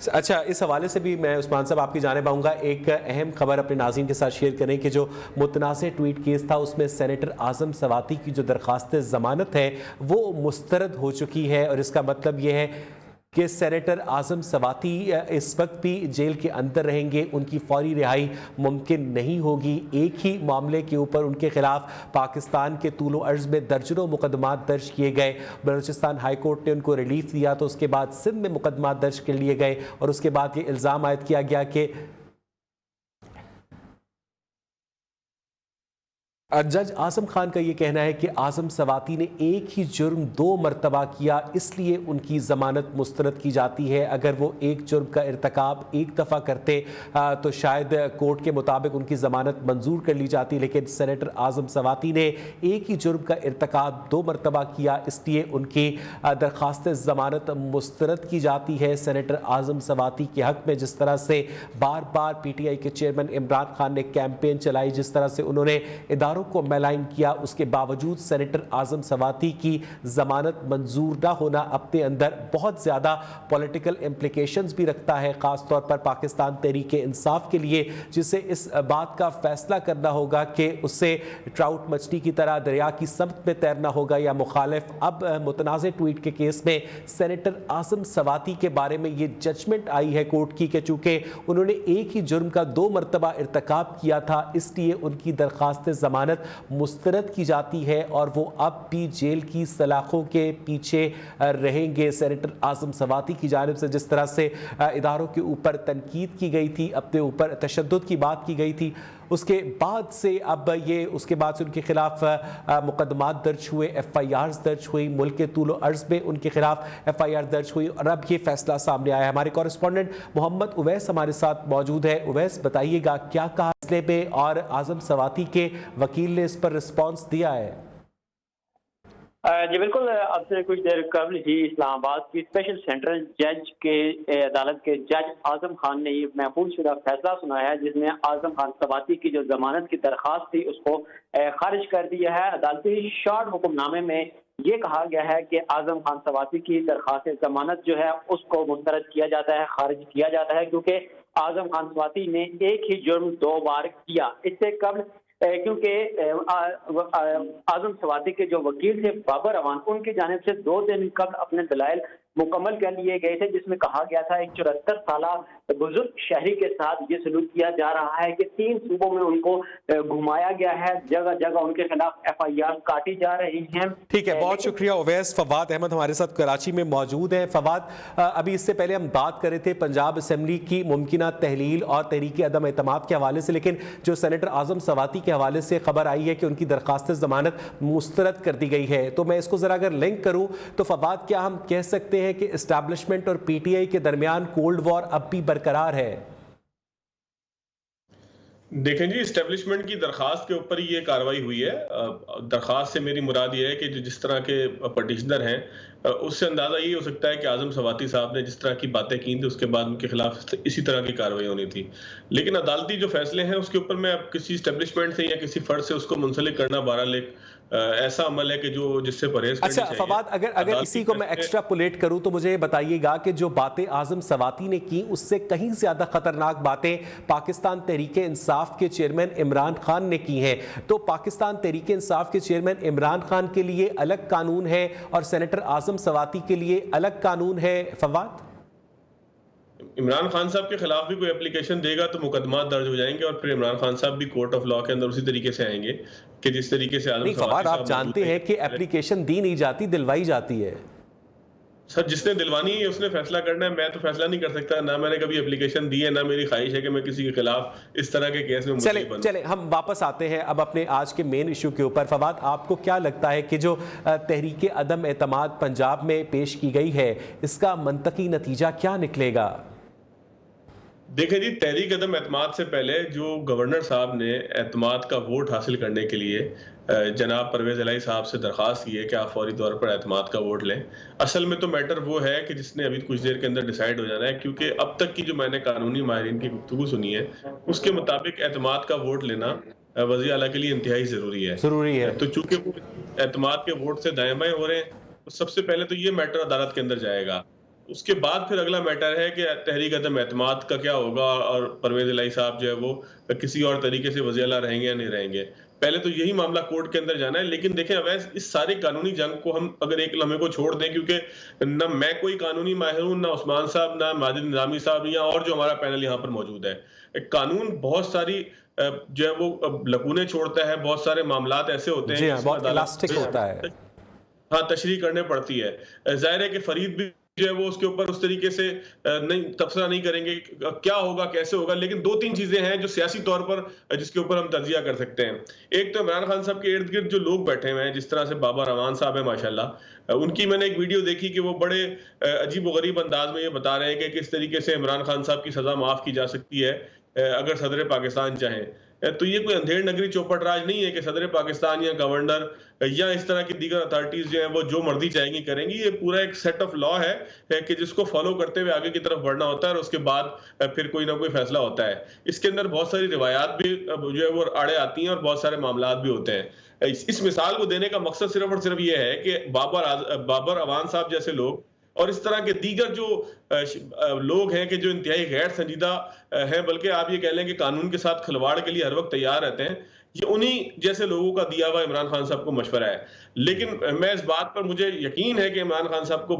अच्छा, इस हवाले से भी मैं उस्मान साहब आपकी जाने पाऊंगा। एक अहम खबर अपने नाज़रीन के साथ शेयर करें कि जो मुतनाज़ ट्वीट केस था उसमें सेनेटर आज़म सवाती की जो दरख्वास्त ज़मानत है वो मुस्तरद हो चुकी है और इसका मतलब ये है कि सेनेटर आजम सवाती इस वक्त भी जेल के अंदर रहेंगे, उनकी फौरी रिहाई मुमकिन नहीं होगी। एक ही मामले के ऊपर उनके खिलाफ पाकिस्तान के तूलो अर्ज में दर्जनों मुकदमात दर्ज किए गए। बलूचिस्तान हाई कोर्ट ने उनको रिलीफ दिया तो उसके बाद सिंध में मुकदमात दर्ज कर लिए गए और उसके बाद ये इल्ज़ाम आयद किया गया कि जज आजम खान का ये कहना है कि आजम सवाती ने एक ही जुर्म 2 मरतबा किया, इसलिए उनकी ज़मानत मुस्तरद की जाती है। अगर वो एक जुर्म का इर्तकाब एक दफ़ा करते तो शायद कोर्ट के मुताबिक उनकी ज़मानत मंजूर कर ली जाती, लेकिन सेनेटर आजम सवाती ने एक ही जुर्म का इर्तकाब 2 मरतबा किया, इसलिए उनकी दरख्वास्त ज़मानत मुस्तरद की जाती है। सेनेटर आजम सवाती के हक़ में जिस तरह से बार बार PTI के चेयरमैन इमरान खान ने कैंपेन चलाई, जिस तरह से उन्होंने इदारों को मैलाइन किया, उसके बावजूद सेनेटर आजम सवाती की जमानत मंजूर न होना अपने अंदर बहुत ज़्यादा पॉलिटिकल इम्प्लिकेशंस भी रखता है, ख़ास तौर पर पाकिस्तान तहरीक इंसाफ के लिए, जिसे इस बात का फैसला करना होगा कि उससे ट्राउट मछली की तरह दरिया की समत में तैरना होगा या मुखालिफ। अब मुतनाज़ ट्वीट के केस में सेनेटर आजम सवाती के बारे में ये जजमेंट आई है कोर्ट की कि चूँकि उन्होंने एक ही जुर्म का 2 मरतबा इर्तकाब किया था, इसलिए उनकी दरख्वास्त ज़मानत मुस्तरद की जाती है और वो अब भी जेल की सलाखों के पीछे रहेंगे। सेनेटर आजम सवाती की जानिब से जिस तरह से इदारों के ऊपर तनकीद की गई थी, अपने ऊपर तशद्दुद की बात की गई थी, उसके बाद से अब ये उसके बाद से उनके खिलाफ मुकदमात दर्ज हुए, FIRs दर्ज हुई, मुल्क के तूलो अर्ज में उनके खिलाफ FIR दर्ज हुई और अब ये फैसला सामने आया है। हमारे कॉरेस्पॉन्डेंट मोहम्मद उवैस हमारे साथ मौजूद है। उवैस, बताइएगा क्या कहा फैसले पे और आजम सवाती के वकील ने इस पर रिस्पॉन्स दिया है? जी बिल्कुल, अब से कुछ देर कबल ही इस्लामाबाद की स्पेशल सेंट्रल जज के अदालत के जज आजम खान ने ये महफूजशुदा फैसला सुनाया है, जिसमें आजम खान सवाती की जो जमानत की दरख्वास्त थी उसको खारिज कर दिया है। अदालती शॉर्ट हुक्मनामे में ये कहा गया है कि आजम खान सवाती की दरख्वास्त जमानत जो है उसको मुस्तरद किया जाता है, खारिज किया जाता है, क्योंकि आजम खान सवाती ने एक ही जुर्म 2 बार किया। इससे कबल क्योंकि आजम सवाती के जो वकील थे बाबर अवान, उनकी जानिब से 2 दिन कबल अपने दलाइल मुकम्मल कर लिए गए थे, जिसमें कहा गया था एक 74 साला बुजुर्ग शहरी के साथ ये सलूक किया जा रहा है कि 3 सूबों में उनको घुमाया गया है, जगह जगह उनके खिलाफ FIR काटी जा रही हैं। ठीक है, बहुत शुक्रिया उवैस। फवाद अहमद हमारे साथ कराची में मौजूद हैं। फवाद, अभी इससे पहले हम बात कर रहे थे पंजाब असम्बली की मुमकिना तहलील और तहरीक अदम एतमाद के हवाले से, लेकिन जो सेनेटर आजम सवाती के हवाले से खबर आई है कि उनकी दरख्वास्त जमानत मुस्तरद कर दी गई है, तो मैं इसको जरा अगर लिंक करूं तो फवाद, क्या हम कह सकते हैं कि एस्टैब्लिशमेंट और PTI के दरमियान कोल्ड वॉर अब भी बरकरार है? देखें जी, इस्टेब्लिशमेंट की दरख्वास्त के ऊपर ही ये कार्रवाई हुई है। दरख्वास्त से मेरी मुराद ये है कि जो जिस तरह के पटिशनर हैं, उससे अंदाज़ा ये हो सकता है कि आजम सवाती साहब ने जिस तरह की बातें की थी उसके बाद उनके खिलाफ इसी तरह की कार्रवाई होनी थी। लेकिन अदालती जो फैसले हैं उसके ऊपर मैं अब किसी इस्टेब्लिशमेंट से या किसी फर्द से उसको मुंसलिक करना बहरहाल एक ऐसा अमल है कि जो जिससे परहेज करनी चाहिए। अच्छा फवाद, अगर इसी को मैं एक्स्ट्रापोलेट करूं तो मुझे बताइएगा कि जो बातें आजम सवाती ने की उससे कहीं ज्यादा खतरनाक बातें पाकिस्तान तहरीक इंसाफ के चेयरमैन इमरान खान ने की हैं, तो पाकिस्तान तहरीक इंसाफ के चेयरमैन इमरान खान के लिए अलग कानून है और सेनेटर आजम सवाती के लिए अलग कानून है। फवाद, इमरान खान साहब के खिलाफ भी कोई एप्लीकेशन देगा तो मुकदमा दर्ज हो जाएंगे और फिर इमरान खान साहब भी कोर्ट ऑफ लॉ के अंदर उसी तरीके से आएंगे कि जिस तरीके से आजम फवाद, आप जानते हैं कि एप्लीकेशन दी नहीं जाती, दिलवाई जाती है। सर, जिसने दिलवानी है उसने फैसला करना है, मैं तो फैसला नहीं कर सकता। ना मैंने कभी एप्लीकेशन दी है, ना मेरी ख्वाहिश है कि मैं किसी के खिलाफ इस तरह के केस में चले हम वापस आते हैं अब अपने आज के मेन इशू के ऊपर। फवाद, आपको क्या लगता है कि जो तहरीक अदम एतमाद पंजाब में पेश की गई है, इसका मंतकी नतीजा क्या निकलेगा? देखें जी, तहरीक अदम एतमाद से पहले जो गवर्नर साहब ने एतमाद का वोट हासिल करने के लिए जनाब परवेज इलाही साहब से दरख्वास्त की है कि आप फौरी तौर पर एतमाद का वोट लें। असल में तो मैटर वो है कि जिसने अभी कुछ देर के अंदर डिसाइड हो जाना है, क्योंकि अब तक की जो मैंने कानूनी माहिरीन की गुफ्तगू सुनी है उसके मुताबिक एतमाद का वोट लेना वज़ीर आला के लिए इंतहाई ज़रूरी है। तो चूंकि वो एतमाद के वोट से दाएं बाएं हो रहे हैं, तो सबसे पहले तो ये मैटर अदालत के अंदर जाएगा। उसके बाद फिर अगला मैटर है कि तहरीक अदम एतमाद का क्या होगा और परवेज इलाही साहब जो है वो किसी और तरीके से वज़ीर आला रहेंगे या नहीं रहेंगे। पहले तो यही मामला कोर्ट के अंदर जाना है। लेकिन देखें अवैस, इस सारे कानूनी जंग को हम अगर एक लम्हे को छोड़ दें, क्योंकि न मैं कोई कानूनी माहिर हूं, ना उस्मान साहब, ना माजिद निजामी साहब, या और जो हमारा पैनल यहाँ पर मौजूद है, कानून बहुत सारी जो है वो लकूने छोड़ता है, बहुत सारे मामलात ऐसे होते हैं जी बहुत इलास्टिक होता है, हाँ, तशरीह करने पड़ती है। जाहिर है कि फरीद भी जो है वो उसके ऊपर उस तरीके से नहीं तबसरा नहीं करेंगे क्या होगा कैसे होगा, लेकिन दो तीन चीजें हैं जो सियासी तौर पर जिसके ऊपर हम तजिया कर सकते हैं। एक तो इमरान खान साहब के इर्द गिर्द जो लोग बैठे हुए हैं, जिस तरह से बाबर अवान साहब है माशाल्लाह, उनकी मैंने एक वीडियो देखी कि वो बड़े अजीब व गरीब अंदाज में ये बता रहे हैं कि किस तरीके से इमरान खान साहब की सजा माफ की जा सकती है अगर सदर पाकिस्तान चाहें। तो ये कोई अंधेड़ नगरी चौपट राज नहीं है कि सदर पाकिस्तान या गवर्नर या इस तरह की दीगर अथॉरिटीज जो है वो जो मर्जी चाहेंगी करेंगी। ये पूरा एक सेट ऑफ लॉ है कि जिसको फॉलो करते हुए आगे की तरफ बढ़ना होता है और उसके बाद फिर कोई ना कोई फैसला होता है। इसके अंदर बहुत सारी रिवायात भी जो है वो आड़े आती हैं और बहुत सारे मामलात भी होते हैं। इस मिसाल को देने का मकसद सिर्फ और सिर्फ ये है कि बाबर अवान साहब जैसे लोग और इस तरह के दीगर जो लोग हैं कि जो इंतहाई गैर संजीदा हैं, बल्कि आप ये कह लें कि कानून के साथ खिलवाड़ के लिए हर वक्त तैयार रहते हैं, ये उन्हीं जैसे लोगों का दिया हुआ इमरान खान साहब को मशवरा है। लेकिन मैं इस बात पर मुझे यकीन है कि इमरान खान साहब को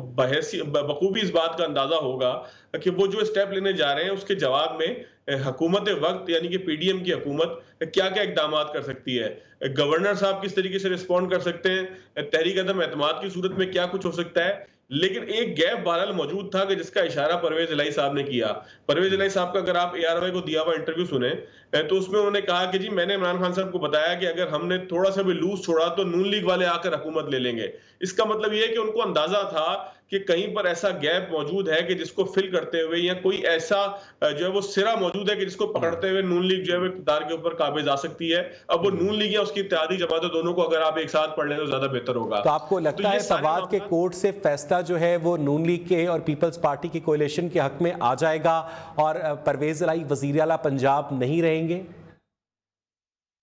बखूबी इस बात का अंदाजा होगा कि वो जो स्टेप लेने जा रहे हैं उसके जवाब में हुकूमत वक्त यानी कि पीडीएम की हुकूमत क्या क्या इकदाम कर सकती है, गवर्नर साहब किस तरीके से रिस्पॉन्ड कर सकते हैं, तहरीक अदम एतमाद की सूरत में क्या कुछ हो सकता है। लेकिन एक गैप बहरहाल मौजूद था कि जिसका इशारा परवेज इलाही साहब ने किया। परवेज इलाही साहब का अगर आप ARY को दिया हुआ इंटरव्यू सुने तो उसमें उन्होंने कहा कि जी मैंने इमरान खान साहब को बताया कि अगर हमने थोड़ा सा भी लूज छोड़ा तो नून लीग वाले आकर हुकूमत ले लेंगे। इसका मतलब ये है कि उनको अंदाजा था कि कहीं पर ऐसा गैप मौजूद है कि जिसको फिल करते हुए या कोई ऐसा जो है वो सिरा मौजूद है कि जिसको पकड़ते हुए नून लीग जो है वो इक़्तिदार के ऊपर काबिज आ सकती है। अब वो नून लीग या उसकी इत्तेहादी जमातें दोनों को अगर आप एक साथ पढ़ लें तो ज्यादा बेहतर होगा। तो आपको लगता है फवाद के कोर्ट से फैसला जो है वो नून लीग के और पीपल्स पार्टी की कोalition के हक में आ जाएगा और परवेज इलाही वजीर आला पंजाब नहीं रहेंगे?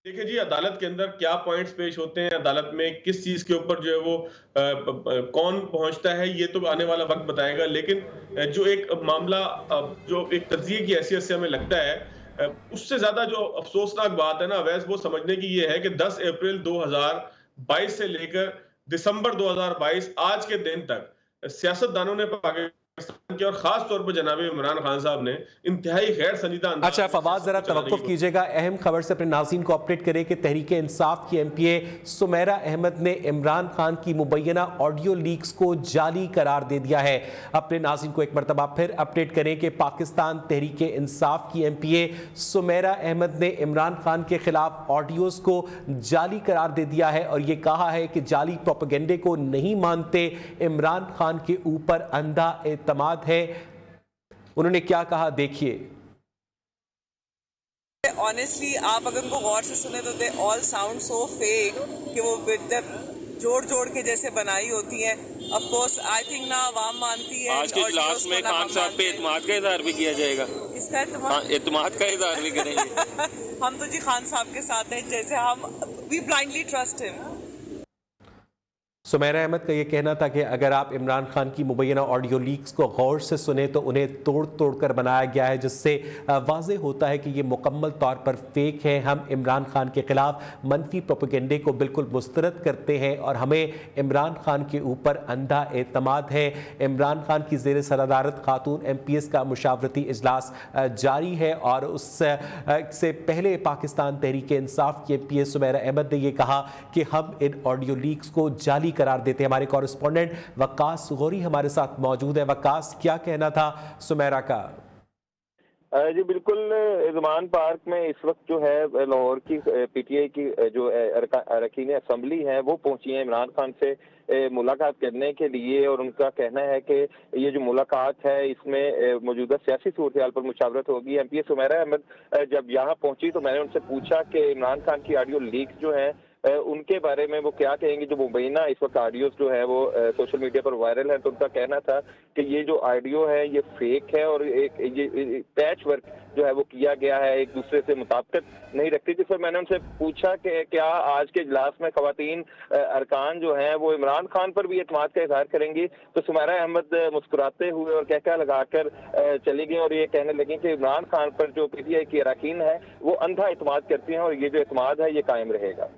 देखिए जी, अदालत के अंदर क्या पॉइंट्स पेश होते हैं, अदालत में किस चीज के ऊपर जो है वो कौन पहुंचता है, ये तो आने वाला वक्त बताएगा। लेकिन जो एक मामला जो एक तज्जिए की हैसियत से हमें लगता है, उससे ज्यादा जो अफसोसनाक बात है ना अवैस, वो समझने की ये है कि 10 अप्रैल 2022 से लेकर दिसंबर 2022 आज के दिन तक सियासतदानों ने पाकिस्तान के और खास तौर पर जनाब इमरान खान साहब ने इंतहाई गैर संजीदा। अच्छा फवाद, जरा तवक्कुफ कीजिएगा, अहम खबर से अपने नाज़रीन को अपडेट करें कि तहरीक इंसाफ की MPA सुमेरा अहमद ने इमरान खान की मुबैना ऑडियो लीक्स को जाली करार दे दिया है। अपने नाज़रीन को एक मरतबा फिर अपडेट करें कि पाकिस्तान तहरीक इंसाफ की MPA सुमेरा अहमद ने इमरान खान के खिलाफ ऑडियोज़ को जाली करार दे दिया है और ये कहा है कि जाली प्रोपेगेंडे को नहीं मानते, इमरान खान के ऊपर अंधा एतमाद है। उन्होंने क्या कहा देखिए। ऑनेस्टली आप अगर उनको गौर से सुने तो they all sound so fake कि वो जोड़ जोड़ के जैसे बनाई होती हैं। ऑफ कोर्स आई थिंक ना आवाम मानती है। आज के इजलास में खान साहब पे एतमाद का इजहार भी किया जाएगा। इसका एतमाद का इजहार भी करेंगे। हम तो जी खान साहब के साथ हैं, जैसे हम we blindly trust him. Sumera Ahmed का ये कहना था कि अगर आप इमरान खान की मुबैना ऑडियो लीक्स को गौर से सुने तो उन्हें तोड़ तोड़ कर बनाया गया है, जिससे वाज़े होता है कि ये मुकम्मल तौर पर फेक है। हम इमरान खान के खिलाफ मनफी प्रोपेगेंडे को बिल्कुल मुस्तरद करते हैं और हमें इमरान खान के ऊपर अंधा एतमाद है। इमरान खान की ज़ेर सदारत खातून MPS का मुशावरती इजलास जारी है और उससे पहले पाकिस्तान तहरीक इंसाफ की MPA सुमेरा अहमद ने यह कहा कि हम इन ऑडियो लीक्स को जाली करार देते हैं। हमारे कॉरेस्पॉन्डेंट वकास गौरी हमारे साथ मौजूद है। वकास, क्या कहना था सुमेरा का? जी बिल्कुल, इज़मान पार्क में इस वक्त जो है लाहौर की PTI की जो अरकान असम्बली हैं वो पहुंची हैं इमरान खान से मुलाकात करने के लिए और उनका कहना है कि ये जो मुलाकात है इसमें मौजूदा सियासी सूरत पर मुशावरत होगी। MPA सुमेरा अहमद जब यहाँ पहुंची तो मैंने उनसे पूछा कि इमरान खान की ऑडियो लीक जो है उनके बारे में वो क्या कहेंगे। जो मुबैना इस वक्त ऑडियोज जो है वो सोशल मीडिया पर वायरल है, तो उनका कहना था कि ये जो ऑडियो है ये फेक है और एक ये पैच वर्क जो है वो किया गया है, एक दूसरे से मुताबिकत नहीं रखती। जिस पर मैंने उनसे पूछा कि क्या आज के इजलास में खवातीन अरकान जो हैं वो इमरान खान पर भी एतमाद का इजहार करेंगी, तो सुमैरा अहमद मुस्कुराते हुए और कहका लगाकर चली गई और ये कहने लगी कि इमरान खान पर जो पीटीआई की अरकान है वो अंधा एतमाद करती हैं और ये जो एतमाद है ये कायम रहेगा।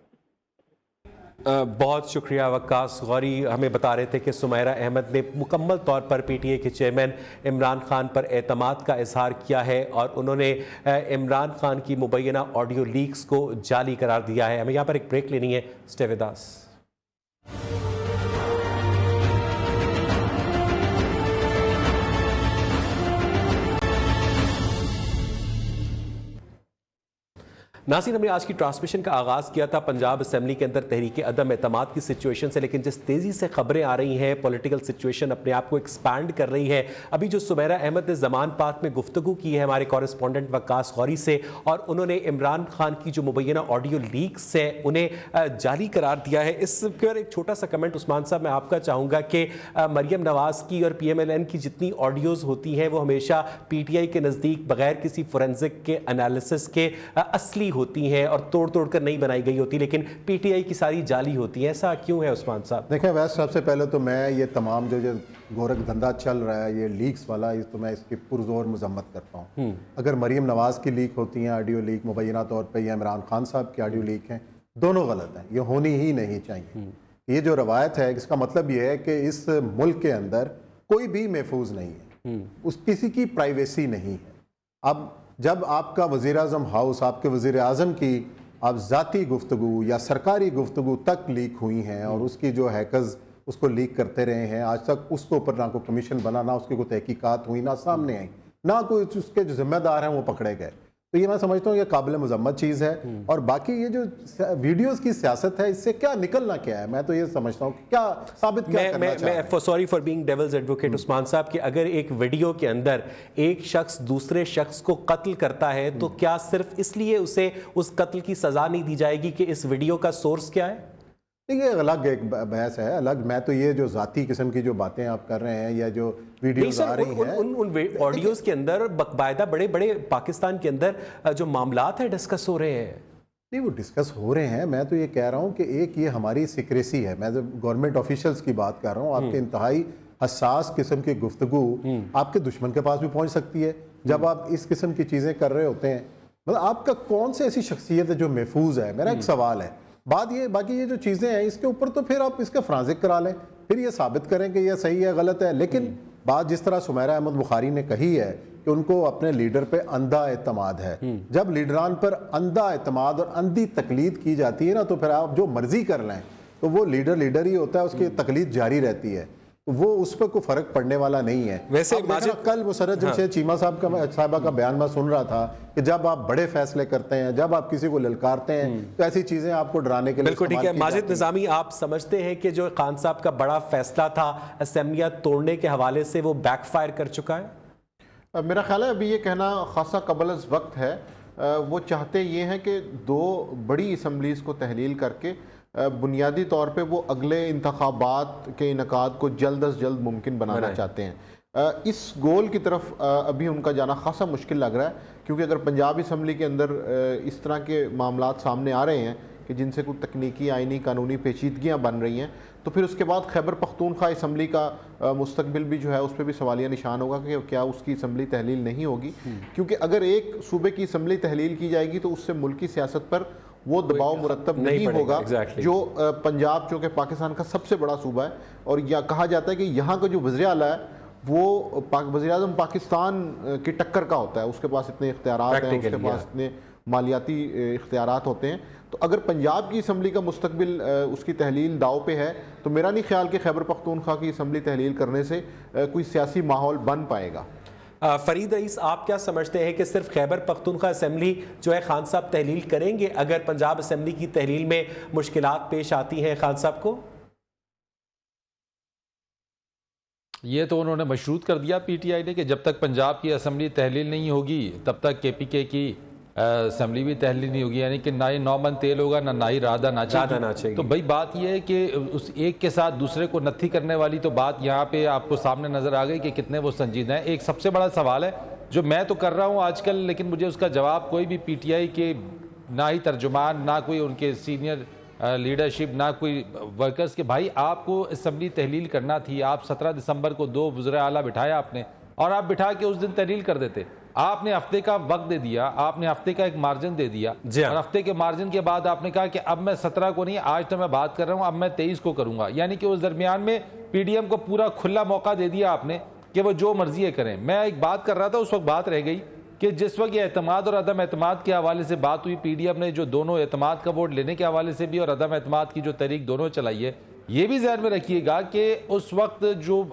बहुत शुक्रिया वक्कास गौरी, हमें बता रहे थे कि सुमैरा अहमद ने मुकम्मल तौर पर पीटीआई के चेयरमैन इमरान खान पर एतमाद का इजहार किया है और उन्होंने इमरान खान की मुबैना ऑडियो लीक्स को जाली करार दिया है। हमें यहाँ पर एक ब्रेक लेनी है, स्टे विद अस। नाज़रीन, हमने आज की ट्रांसमिशन का आगाज़ किया था पंजाब असेंबली के अंदर तहरीक अदम एतमाद की सिचुएशन से, लेकिन जिस तेज़ी से खबरें आ रही हैं, पॉलिटिकल सिचुएशन अपने आप को एक्सपैंड कर रही है। अभी जो सुमैरा अहमद ने ज़मान पार्क में गुफ्तगू की है हमारे कॉरेस्पॉन्डेंट वक्कास गौरी से, और उन्होंने इमरान खान की जो मुबैना ऑडियो लीक्स है उन्हें जाली करार दिया है। इस पर एक छोटा सा कमेंट उस्मान साहब मैं आपका चाहूँगा कि मरियम नवाज़ की और PMLN की जितनी ऑडियोज़ होती हैं वो हमेशा PTI के नज़दीक बगैर किसी फोरेंसिक के एनालिसिस के असली होती हैं और तोड़ तोड़ कर नहीं बनाई गई होती, लेकिन PTI की सारी जाली होती है। ऐसा क्यों है उस्मान साहब? देखें वैसे सबसे पहले तो मैं ये तमाम जो गोरख धंधा चल रहा है ये लीक्स वाला, तो मैं इसकी पुरजोर मजम्मत करता हूँ। अगर मरियम नवाज़ की लीक होती हैं ऑडियो लीक मुबैना तौर पर, या इमरान खान साहब की ऑडियो लीक हैं, दोनों गलत हैं, ये होनी ही नहीं चाहिए। ये जो रवायत है इसका मतलब ये है कि इस मुल्क के अंदर कोई भी महफूज नहीं है, किसी की प्राइवेसी नहीं है। अब जब आपका वज़ीर-ए-आज़म हाउस, आपके वज़ीर-ए-आज़म की आप ज़ाती गुफ्तगू या सरकारी गुफ्तगू तक लीक हुई हैं और उसकी जो हैकर्स उसको लीक करते रहे हैं, आज तक उसके ऊपर ना कोई कमीशन बना, ना उसकी कोई तहकीकात हुई, ना सामने आई, ना कोई उसके जो जिम्मेदार हैं वो पकड़े गए, तो ये मैं समझता हूँ ये काबिल मजम्मत चीज़ है। और बाकी ये जो वीडियोस की सियासत है इससे क्या निकलना क्या है, मैं तो ये समझता हूँ क्या साबित क्या करना चाहता है। मैं sorry for being devil's advocate Usman साहब, कि अगर एक वीडियो के अंदर एक शख्स दूसरे शख्स को कत्ल करता है तो क्या सिर्फ इसलिए उसे उस कत्ल की सजा नहीं दी जाएगी कि इस वीडियो का सोर्स क्या है? ये अलग एक बहस है अलग। मैं तो ये जो जाती किस्म की जो बातें आप कर रहे हैं या जो वीडियोस आ रही हैं उन ऑडियोज के अंदर बकायदा बड़े बड़े पाकिस्तान के अंदर जो मामलात है डिस्कस हो रहे हैं। नहीं, वो डिस्कस हो रहे हैं। मैं तो ये कह रहा हूँ कि एक ये हमारी सिक्रेसी है। मैं जब गवर्नमेंट ऑफिशियल्स की बात कर रहा हूँ, आपके इंतहाई हसास किस्म की गुफ्तगू आपके दुश्मन के पास भी पहुँच सकती है जब आप इस किस्म की चीज़ें कर रहे होते हैं। मतलब आपका कौन सी ऐसी शख्सियत है जो महफूज है, मेरा एक सवाल है। बाकी ये जो चीज़ें हैं इसके ऊपर तो फिर आप इसका फ्रांजिक करा लें, फिर ये साबित करें कि ये सही है गलत है। लेकिन बात जिस तरह सुमैरा अहमद बुखारी ने कही है कि उनको अपने लीडर पे अंधा एतमाद है, जब लीडरान पर अंधा एतमाद और अंधी तकलीद की जाती है ना, तो फिर आप जो मर्जी कर लें तो वो लीडर ही होता है, उसकी तकलीद जारी रहती है, वो उस पर कोई फर्क पड़ने वाला नहीं है। वैसे कल मुसर्रत जमशेद चीमा साहबा का बयान मैं सुन रहा था कि जब आप बड़े फैसले करते हैं, जब आप किसी को ललकारते हैं तो ऐसी चीजें आपको डराने के लिए। बिल्कुल ठीक है। माजिद निजामी, आप समझते हैं कि जो खान साहब का बड़ा फैसला था असेंबलियां तोड़ने के हवाले से वो बैकफायर कर चुका है? मेरा ख्याल है अभी ये कहना खासा कबल वक्त है। वो चाहते ये हैं कि 2 बड़ी असम्बलीज़ को तहलील करके बुनियादी तौर पे वो अगले इंतखाबात के इनकाद को जल्द अज जल्द मुमकिन बनाना चाहते हैं। इस गोल की तरफ अभी उनका जाना खासा मुश्किल लग रहा है, क्योंकि अगर पंजाब असम्बली के अंदर इस तरह के मामलात सामने आ रहे हैं कि जिनसे कुछ तकनीकी आइनी कानूनी पेचीदगियाँ बन रही हैं, तो फिर उसके बाद खैबर पख्तूनख्वा असम्बली का मुस्तकबिल भी जो है उस पर भी सवालिया निशान होगा कि क्या उसकी असम्बली तहलील नहीं होगी। क्योंकि अगर एक सूबे की असम्बली तहलील की जाएगी तो उससे मुल्की सियासत पर वो दबाव मुरतब नहीं होगा जो पंजाब जो कि पाकिस्तान का सबसे बड़ा सूबा है। और यह कहा जाता है कि यहाँ का जो वज़ीर आला है वो वज़ीर-ए-आज़म पाकिस्तान की टक्कर का होता है, उसके पास इतने इख्तियारात हैं, उसके पास इतने मालियाती इख्तियारात होते हैं। तो अगर पंजाब की असम्बली का मुस्तकबिल उसकी तहलील दाव पे है तो मेरा नहीं ख्याल कि खैबर पख्तूनख्वा की असम्बली तहलील करने से कोई सियासी माहौल बन पाएगा। फरीद रईस, आप क्या समझते हैं कि सिर्फ खैबर पख्तूनख्वा असेंबली जो है खान साहब तहलील करेंगे अगर पंजाब असेंबली की तहलील में मुश्किलात पेश आती हैं खान साहब को? ये तो उन्होंने मशरूत कर दिया PTI ने कि जब तक पंजाब की असेंबली तहलील नहीं होगी तब तक KPK की असम्बली भी तहलील नहीं होगी, यानी कि ना ही 9 मन तेल होगा ना ही राधा नाचेगी। तो भाई बात यह है कि उस एक के साथ दूसरे को नत्थी करने वाली तो बात यहाँ पे आपको सामने नजर आ गई कि कितने वो संजीदा हैं। एक सबसे बड़ा सवाल है जो मैं तो कर रहा हूँ आजकल, लेकिन मुझे उसका जवाब कोई भी पीटीआई के ना ही तर्जुमान, ना कोई उनके सीनियर लीडरशिप, ना कोई वर्कर्स के, भाई आपको असम्बली तहलील करना थी। आप 17 दिसंबर को 2 वज़ीर आला बिठाया आपने, और आप बिठा के उस दिन तहलील कर देते। आपने हफ्ते का वक्त दे दिया, आपने हफ्ते का एक मार्जिन दे दिया, और हफ्ते के मार्जिन के बाद आपने कहा कि अब मैं 17 को नहीं, आज तो मैं बात कर रहा हूं, अब मैं 23 को करूंगा। यानी कि उस दरमियान में पीडीएम को पूरा खुला मौका दे दिया आपने कि वो जो मर्जी है करें। मैं एक बात कर रहा था, उस वक्त बात रह गई कि जिस वक्त ये एतमाद और अदम एतमाद के हवाले से बात हुई, पीडीएम ने जो दोनों एतमाद का वोट लेने के हवाले से भी और अदम एतमाद की जो तहरीक दोनों चलाई है, ये भी ध्यान में रखिएगा कि उस वक्त जो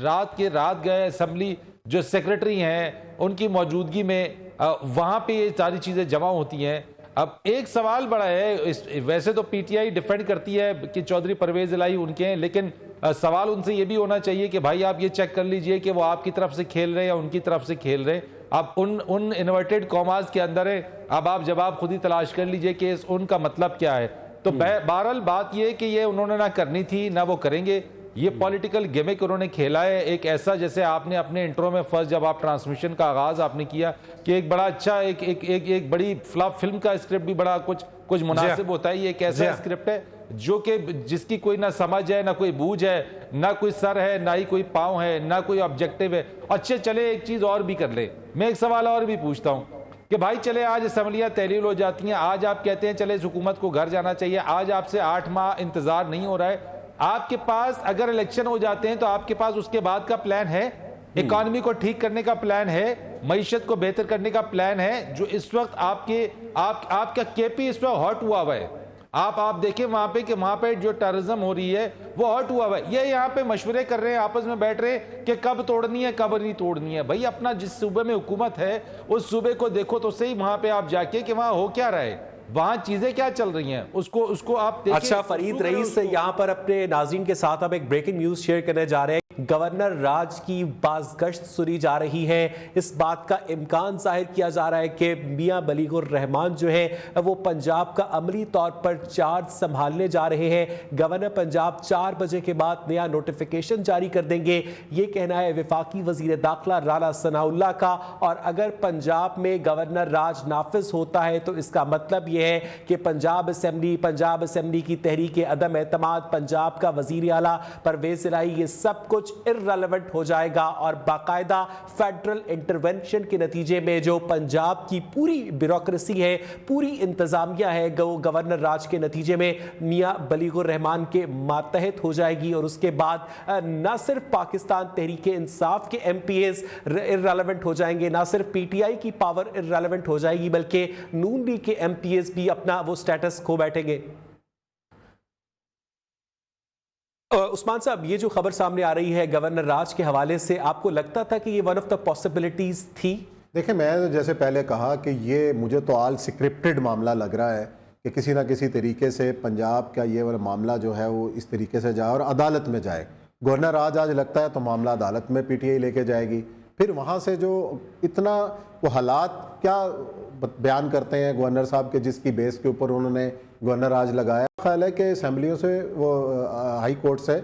रात गए असम्बली जो सेक्रेटरी हैं उनकी मौजूदगी में वहाँ पे ये सारी चीज़ें जमा होती हैं। अब एक सवाल बड़ा है, वैसे तो पीटीआई डिफेंड करती है कि चौधरी परवेज इलाही उनके हैं, लेकिन सवाल उनसे ये भी होना चाहिए कि भाई आप ये चेक कर लीजिए कि वो आपकी तरफ से खेल रहे हैं या उनकी तरफ से खेल रहे हैं। अब उन इन्वर्टेड कॉमास के अंदर है, अब आप जवाब खुद ही तलाश कर लीजिए कि उनका मतलब क्या है। तो बहरहाल बात यह है कि ये उन्होंने ना करनी थी ना वो करेंगे। ये पॉलिटिकल गिमिक उन्होंने खेला है, एक ऐसा जैसे आपने अपने इंट्रो में फर्स्ट जब आप ट्रांसमिशन का आगाज आपने किया कि एक बड़ा अच्छा एक बड़ी फ्लॉप फिल्म का स्क्रिप्ट भी बड़ा कुछ मुनासिब होता है। ये एक ऐसा स्क्रिप्ट है जो कि जिसकी कोई ना समझ है, ना कोई बूझ है, ना कोई सर है, ना ही कोई पाँव है, ना कोई ऑब्जेक्टिव है। अच्छे चले एक चीज और भी कर ले, मैं एक सवाल और भी पूछता हूँ कि भाई चले आज असम्बलियां तहलील हो जाती हैं, आज आप कहते हैं चले इस हुकूमत को घर जाना चाहिए, आज आपसे 8 माह इंतजार नहीं हो रहा है। आपके पास अगर इलेक्शन हो जाते हैं तो आपके पास उसके बाद का प्लान है, इकॉनमी को ठीक करने का प्लान है, मईशत को बेहतर करने का प्लान है। जो इस वक्त आपका केपी इस वक्त हॉट हुआ है, आप देखें वहां पे कि वहां पे जो टेररिज्म हो रही है वो हॉट हुआ है। ये यहाँ पे मशवरे कर रहे हैं, आपस में बैठ रहे हैं कि कब तोड़नी है कब नहीं तोड़नी है। भाई अपना जिस सूबे में हुकूमत है उस सूबे को देखो तो सही, वहां पे आप जाके कि वहां हो क्या रहा है, वहां चीजें क्या चल रही हैं, उसको आप देखिए। अच्छा, फरीद रईस यहाँ पर अपने नाज़रीन के साथ अब एक ब्रेकिंग न्यूज शेयर करने जा रहे हैं। गवर्नर राज की बाज़गश्त सुनी जा रही है। इस बात का इम्कान जाहिर किया जा रहा है कि मियां बलीगुर रहमान जो है वो पंजाब का अमली तौर पर चार्ज संभालने जा रहे हैं। गवर्नर पंजाब 4 बजे के बाद नया नोटिफिकेशन जारी कर देंगे, ये कहना है वफाकी वजीर दाखिला राना सनाउल्लाह का। और अगर पंजाब में गवर्नर राज नाफिज होता है तो इसका मतलब यह है कि पंजाब असम्बली की तहरीक अदम एतमाद, पंजाब का वजीर आला परवेज इलाही, ये सब कुछ इररेलेवेंट हो जाएगा। और बाकायदा फेडरल इंटरवेंशन के नतीजे में जो पंजाब की पूरी ब्यूरोक्रेसी है, पूरी इंतजामिया है, गवर्नर राज के नतीजे में मियां बलीगुर रहमान के मातहत हो जाएगी। और उसके बाद ना सिर्फ पाकिस्तान तहरीक इंसाफ के MPs इररेलेवेंट हो जाएंगे, ना सिर्फ PTI की पावर इररेलेवेंट हो जाएगी, बल्कि नून लीग के MPs भी अपना वो स्टेटस खो बैठेंगे। उस्मान साहब, ये जो खबर सामने आ रही है गवर्नर राज के हवाले से, आपको लगता था कि ये वन ऑफ द पॉसिबिलिटीज थी? देखिए, मैं जैसे पहले कहा कि ये मुझे तो ऑल स्क्रिप्टेड मामला लग रहा है कि किसी ना किसी तरीके से पंजाब का ये वाला मामला जो है वो इस तरीके से जाए और अदालत में जाए। गवर्नर आज लगता है तो मामला अदालत में PTI लेके जाएगी, फिर वहाँ से जो इतना वो हालात क्या बयान करते हैं गवर्नर साहब के, जिसकी बेस के ऊपर उन्होंने गवर्नर राज लगाया, ख्याल है कि असम्बलियों से वो हाई कोर्ट से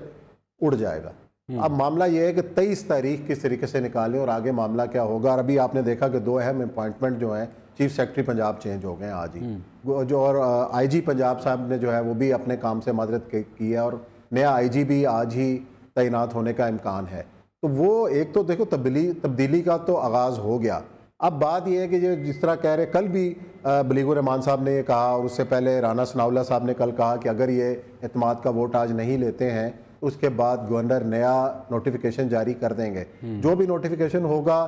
उड़ जाएगा। अब मामला ये है कि 23 तारीख किस तरीके से निकालें और आगे मामला क्या होगा। और अभी आपने देखा कि 2 अहम अपॉइंटमेंट जो हैं, चीफ सेक्रेटरी पंजाब चेंज हो गए हैं आज ही, जो और IG पंजाब साहब ने जो है वो भी अपने काम से मादरत की है और नया IG भी आज ही तैनात होने का इम्कान है। तो वो एक तो देखो तब्दीली का तो आगाज़ हो गया। अब बात यह है कि जो जिस तरह कह रहे, कल भी बलीगुर रहमान साहब ने ये कहा और उससे पहले राना सनाउल्लाह साहब ने कल कहा कि अगर ये एतमाद का वोट आज नहीं लेते हैं तो उसके बाद गवर्नर नया नोटिफिकेशन जारी कर देंगे। जो भी नोटिफिकेशन होगा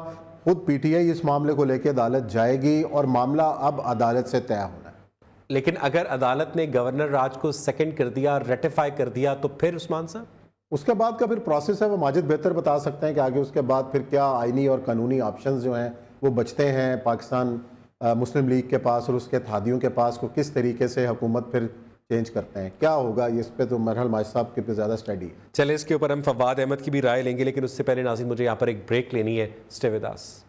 खुद PTI इस मामले को लेकर अदालत जाएगी और मामला अब अदालत से तय होना है। लेकिन अगर अदालत ने गवर्नर राज को सेकेंड कर दिया, रेटिफाई कर दिया, तो फिर उस्मान साहब उसके बाद का फिर प्रोसेस है, वो माजिद बेहतर बता सकते हैं कि आगे उसके बाद फिर क्या आईनी और कानूनी ऑप्शंस जो हैं वो बचते हैं पाकिस्तान मुस्लिम लीग के पास और उसके इत्तेहादियों के पास, को किस तरीके से हुकूमत फिर चेंज करते हैं, क्या होगा, इस पे तो मरहल माज साहब के पे ज़्यादा स्टडी है। चले इसके ऊपर हम फवाद अहमद की भी राय लेंगे, लेकिन उससे पहले नाज़रीन मुझे यहाँ पर एक ब्रेक लेनी है। Stay with us.